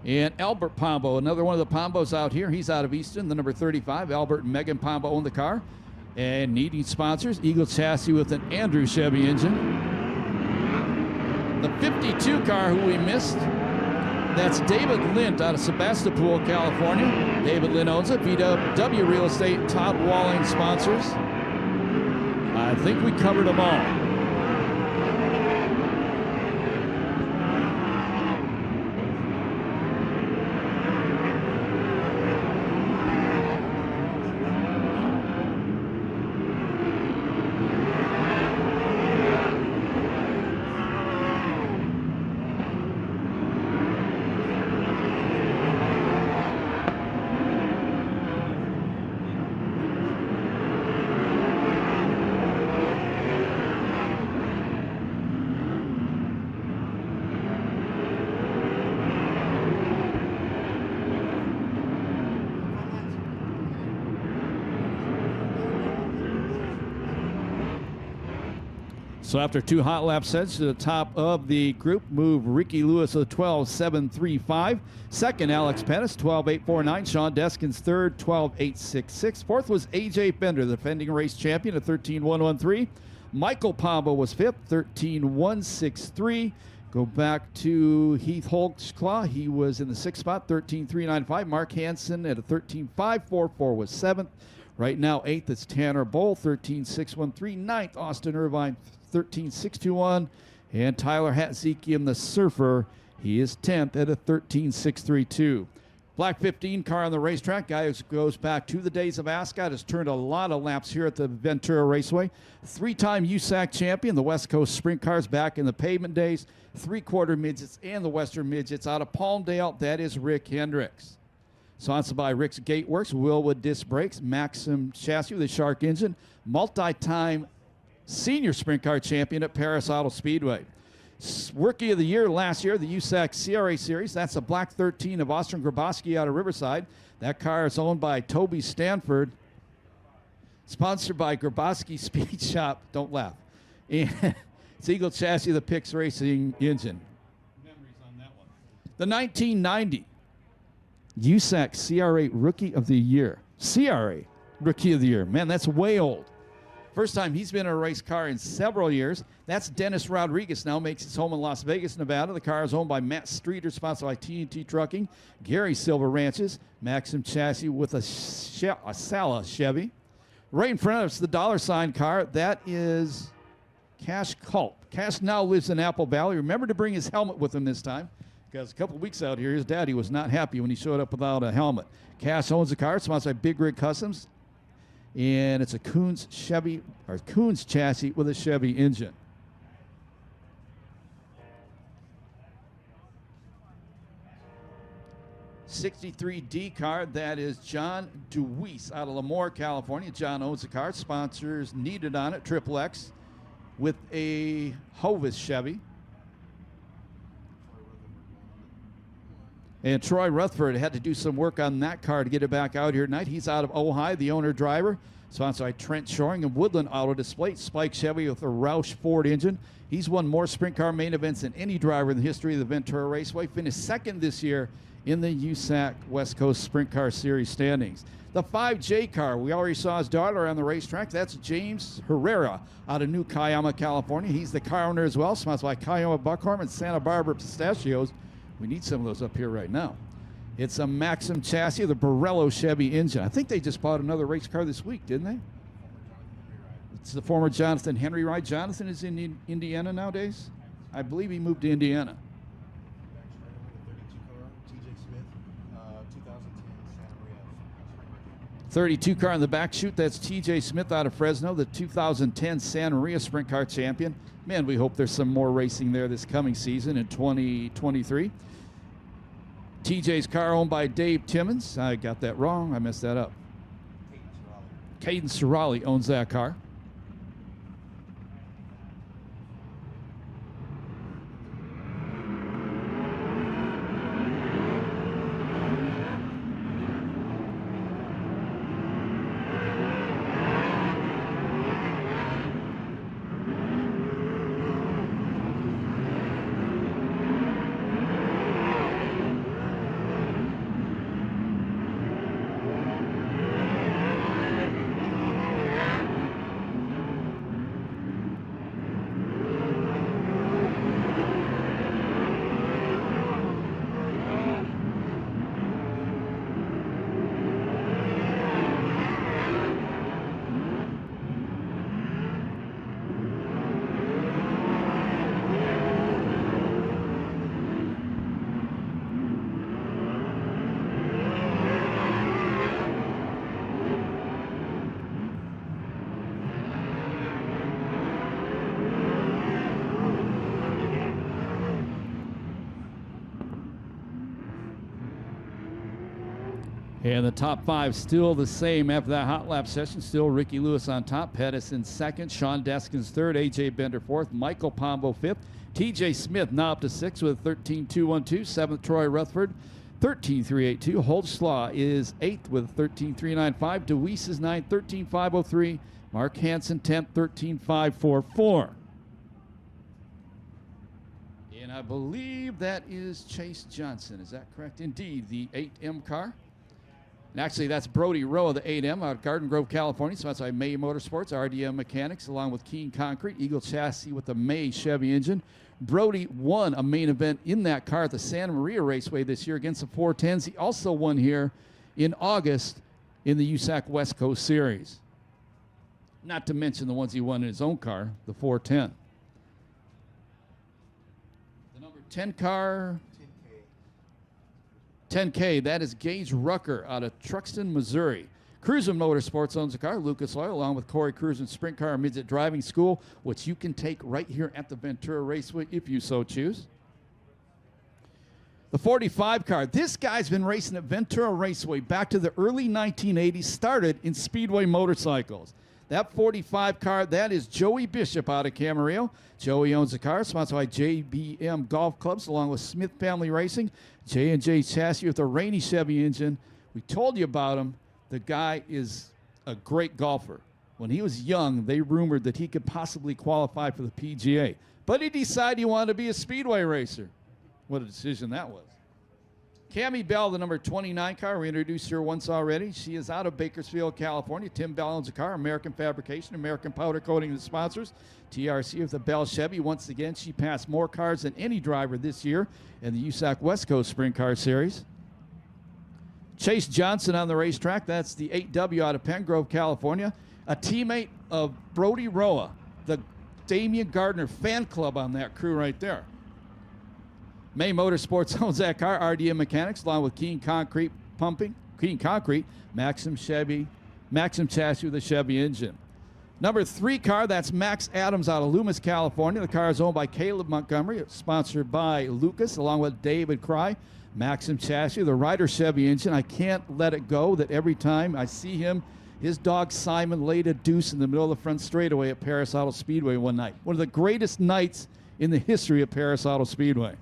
And Albert Pombo, another one of the Pombos out here. He's out of Easton, the number 35. Albert and Megan Pombo own the car. And needing sponsors, Eagle chassis with an Andrew Chevy engine. The 52 car who we missed, that's David Lint out of Sebastopol, California. David Lint owns it. VW Real Estate, Todd Walling sponsors. I think we covered them all. So after two hot lap sets to the top of the group, move Ricky Lewis with 12.735. Second, Alex Pettis, 12.849. Sean Deskins third, 12.866. Fourth was A.J. Bender, the defending race champion, at 13.113. Michael Pombo was fifth, 13.163. Go back to Heath Holtzclaw. He was in the sixth spot, 13.395. Mark Hansen at a 13.544 was seventh. Right now, eighth is Tanner Bowl, 13.613. Ninth, Austin Irvine, 13.621. And Tyler Hatzikian, the surfer, he is 10th at a 13.632. Black 15 car on the racetrack. Guy who goes back to the days of Ascot, has turned a lot of laps here at the Ventura Raceway. Three-time USAC champion, the West Coast Sprint Cars back in the pavement days. Three-quarter midgets and the Western midgets out of Palmdale. That is Rick Hendricks. Sponsored by Rick's Gateworks, Willwood Disc Brakes, Maxim Chassis with a Shark engine, multi-time senior sprint car champion at Paris Auto Speedway. Rookie of the Year last year, the USAC CRA Series. That's a Black 13 of Austin Grabowski out of Riverside. That car is owned by Toby Stanford. Sponsored by Grabowski Speed Shop. Don't laugh. And it's Eagle Chassis, the Pix Racing engine. Memories on that one. The 1990 USAC CRA Rookie of the Year. CRA Rookie of the Year. Man, that's way old. First time he's been in a race car in several years. That's Dennis Rodriguez, now makes his home in Las Vegas, Nevada. The car is owned by Matt Streeter, sponsored by TNT Trucking, Gary Silver Ranches, Maxim Chassis with a Sala Chevy. Right in front of us, the $sign car. That is Cash Culp. Cash now lives in Apple Valley. Remember to bring his helmet with him this time, because a couple weeks out here, his daddy was not happy when he showed up without a helmet. Cash owns the car, sponsored by Big Rig Customs, and it's a Coons chassis with a Chevy engine. '63D car, that is John DeWeese out of Lemoore, California. John owns the car. Sponsors needed on it, Triple X, with a Hovis Chevy. And Troy Rutherford had to do some work on that car to get it back out here tonight. He's out of Ojai, the owner-driver. Sponsored by Trent Shoring and Woodland Auto Display. Spike Chevy with a Roush Ford engine. He's won more sprint car main events than any driver in the history of the Ventura Raceway. Finished second this year in the USAC West Coast Sprint Car Series standings. The 5J car, we already saw his daughter on the racetrack. That's James Herrera out of New Cayama, California. He's the car owner as well, sponsored by Cayama Buckhorn and Santa Barbara Pistachios. We need some of those up here right now. It's a Maxim chassis, the Borello Chevy engine. I think they just bought another race car this week, didn't they? It's the former Jonathan Henry ride. Jonathan is in Indiana nowadays. I believe he moved to Indiana. 32 car in the back chute. That's TJ Smith out of Fresno, the 2010 Santa Maria Sprint Car champion. Man, we hope there's some more racing there this coming season in 2023. TJ's car owned by Dave Timmons. I got that wrong. I messed that up. Caden Cirali owns that car. And the top five still the same after that hot lap session. Still Ricky Lewis on top, Pettis in second, Sean Deskins third, AJ Bender fourth, Michael Pombo fifth, TJ Smith now up to sixth with 13.212, seventh Troy Rutherford, 13.382. Holtzlaw is eighth with 13.395. DeWeese is ninth, 13.503. Mark Hansen 10th, 13.544. And I believe that is Chase Johnson. Is that correct? Indeed, the 8M car. And actually, that's Brody Rowe of the 8M out of Garden Grove, California. So that's by May Motorsports, RDM Mechanics, along with Keene Concrete, Eagle Chassis with the May Chevy engine. Brody won a main event in that car at the Santa Maria Raceway this year against the 410s. He also won here in August in the USAC West Coast Series. Not to mention the ones he won in his own car, the 410. The number 10 car... 10K, that is Gage Rucker out of Truxton, Missouri. Cruiser Motorsports owns the car. Lucas Oil, along with Corey Cruiser Sprint Car and Midget Driving School, which you can take right here at the Ventura Raceway if you so choose. The 45 car. This guy's been racing at Ventura Raceway back to the early 1980s, started in Speedway motorcycles. That 45 car, that is Joey Bishop out of Camarillo. Joey owns the car, sponsored by JBM Golf Clubs, along with Smith Family Racing. J&J Chassis with a Rainy Chevy engine. We told you about him. The guy is a great golfer. When he was young, they rumored that he could possibly qualify for the PGA. But he decided he wanted to be a speedway racer. What a decision that was. Cammie Bell, the number 29 car. We introduced her once already. She is out of Bakersfield, California. Tim Bell owns the car. American Fabrication, American Powder Coating, the sponsors. TRC with the Bell Chevy. Once again, she passed more cars than any driver this year in the USAC West Coast Sprint Car Series. Chase Johnson on the racetrack. That's the 8W out of Pengrove, California. A teammate of Brody Roa, the Damian Gardner fan club on that crew right there. May Motorsports owns that car. RDM Mechanics, along with Keene Concrete Pumping, Keene Concrete, Maxim Chassis with a Chevy engine. Number 3 car, that's Max Adams out of Loomis, California. The car is owned by Caleb Montgomery. It's sponsored by Lucas, along with David Cry. Maxim Chassis, the Ryder Chevy engine. I can't let it go that every time I see him, his dog Simon laid a deuce in the middle of the front straightaway at Paris Auto Speedway one night. One of the greatest nights in the history of Paris Auto Speedway.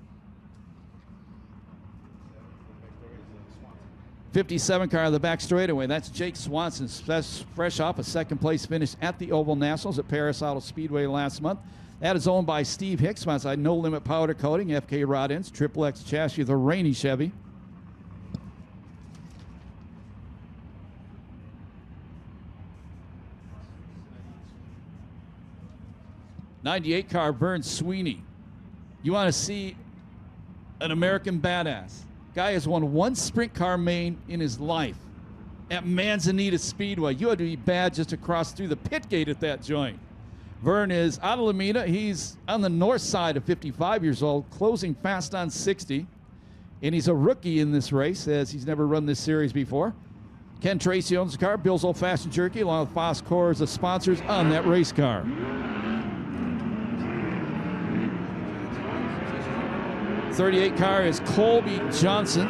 57 car of the back straightaway. That's Jake Swanson, fresh off a second-place finish at the Oval Nationals at Paris Auto Speedway last month. That is owned by Steve Hicks, sponsored by No Limit Powder Coating, FK Rod Ends, Triple X Chassis, the Rainey Chevy. '98 car, Vern Sweeney. You want to see an American badass. Guy has won one sprint car main in his life at Manzanita Speedway. You had to be bad just to cross through the pit gate at that joint. Vern is out of Lameda. He's on the north side of 55 years old, closing fast on 60. And he's a rookie in this race, as he's never run this series before. Ken Tracy owns the car. Bill's Old Fashioned Jerky, along with Foss Core as the sponsors on that race car. '38 car is Colby Johnson.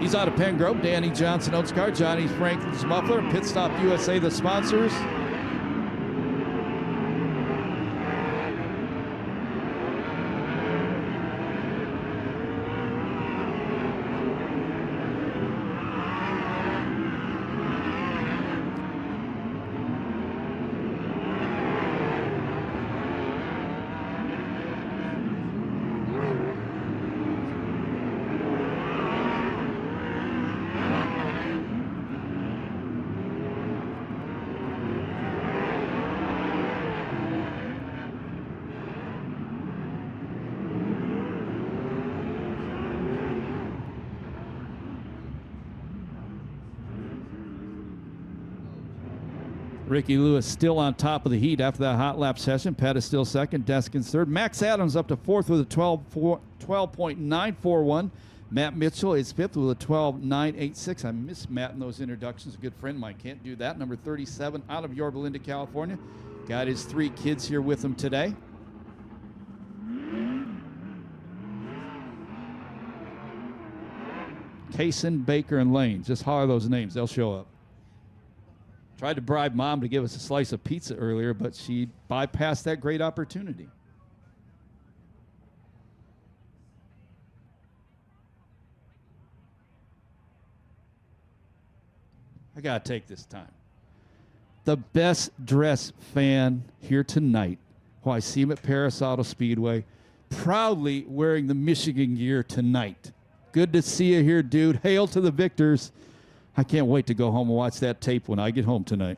He's out of Pengrove. Danny Johnson owns the car. Johnny Franklin's muffler. Pit Stop USA, the sponsors. Ricky Lewis still on top of the heat after that hot lap session. Pettis still second, Deskins third. Max Adams up to fourth with a 12.941. Matt Mitchell is fifth with a 12.986. I miss Matt in those introductions. A good friend of mine. Can't do that. Number 37 out of Yorba Linda, California. Got his 3 kids here with him today. Kaysen, Baker, and Lane. Just holler those names. They'll show up. Tried to bribe Mom to give us a slice of pizza earlier, but she bypassed that great opportunity. I got to take this time. The best dressed fan here tonight, who I see him at Paris Auto Speedway, proudly wearing the Michigan gear tonight. Good to see you here, dude. Hail to the victors. I can't wait to go home and watch that tape when I get home tonight.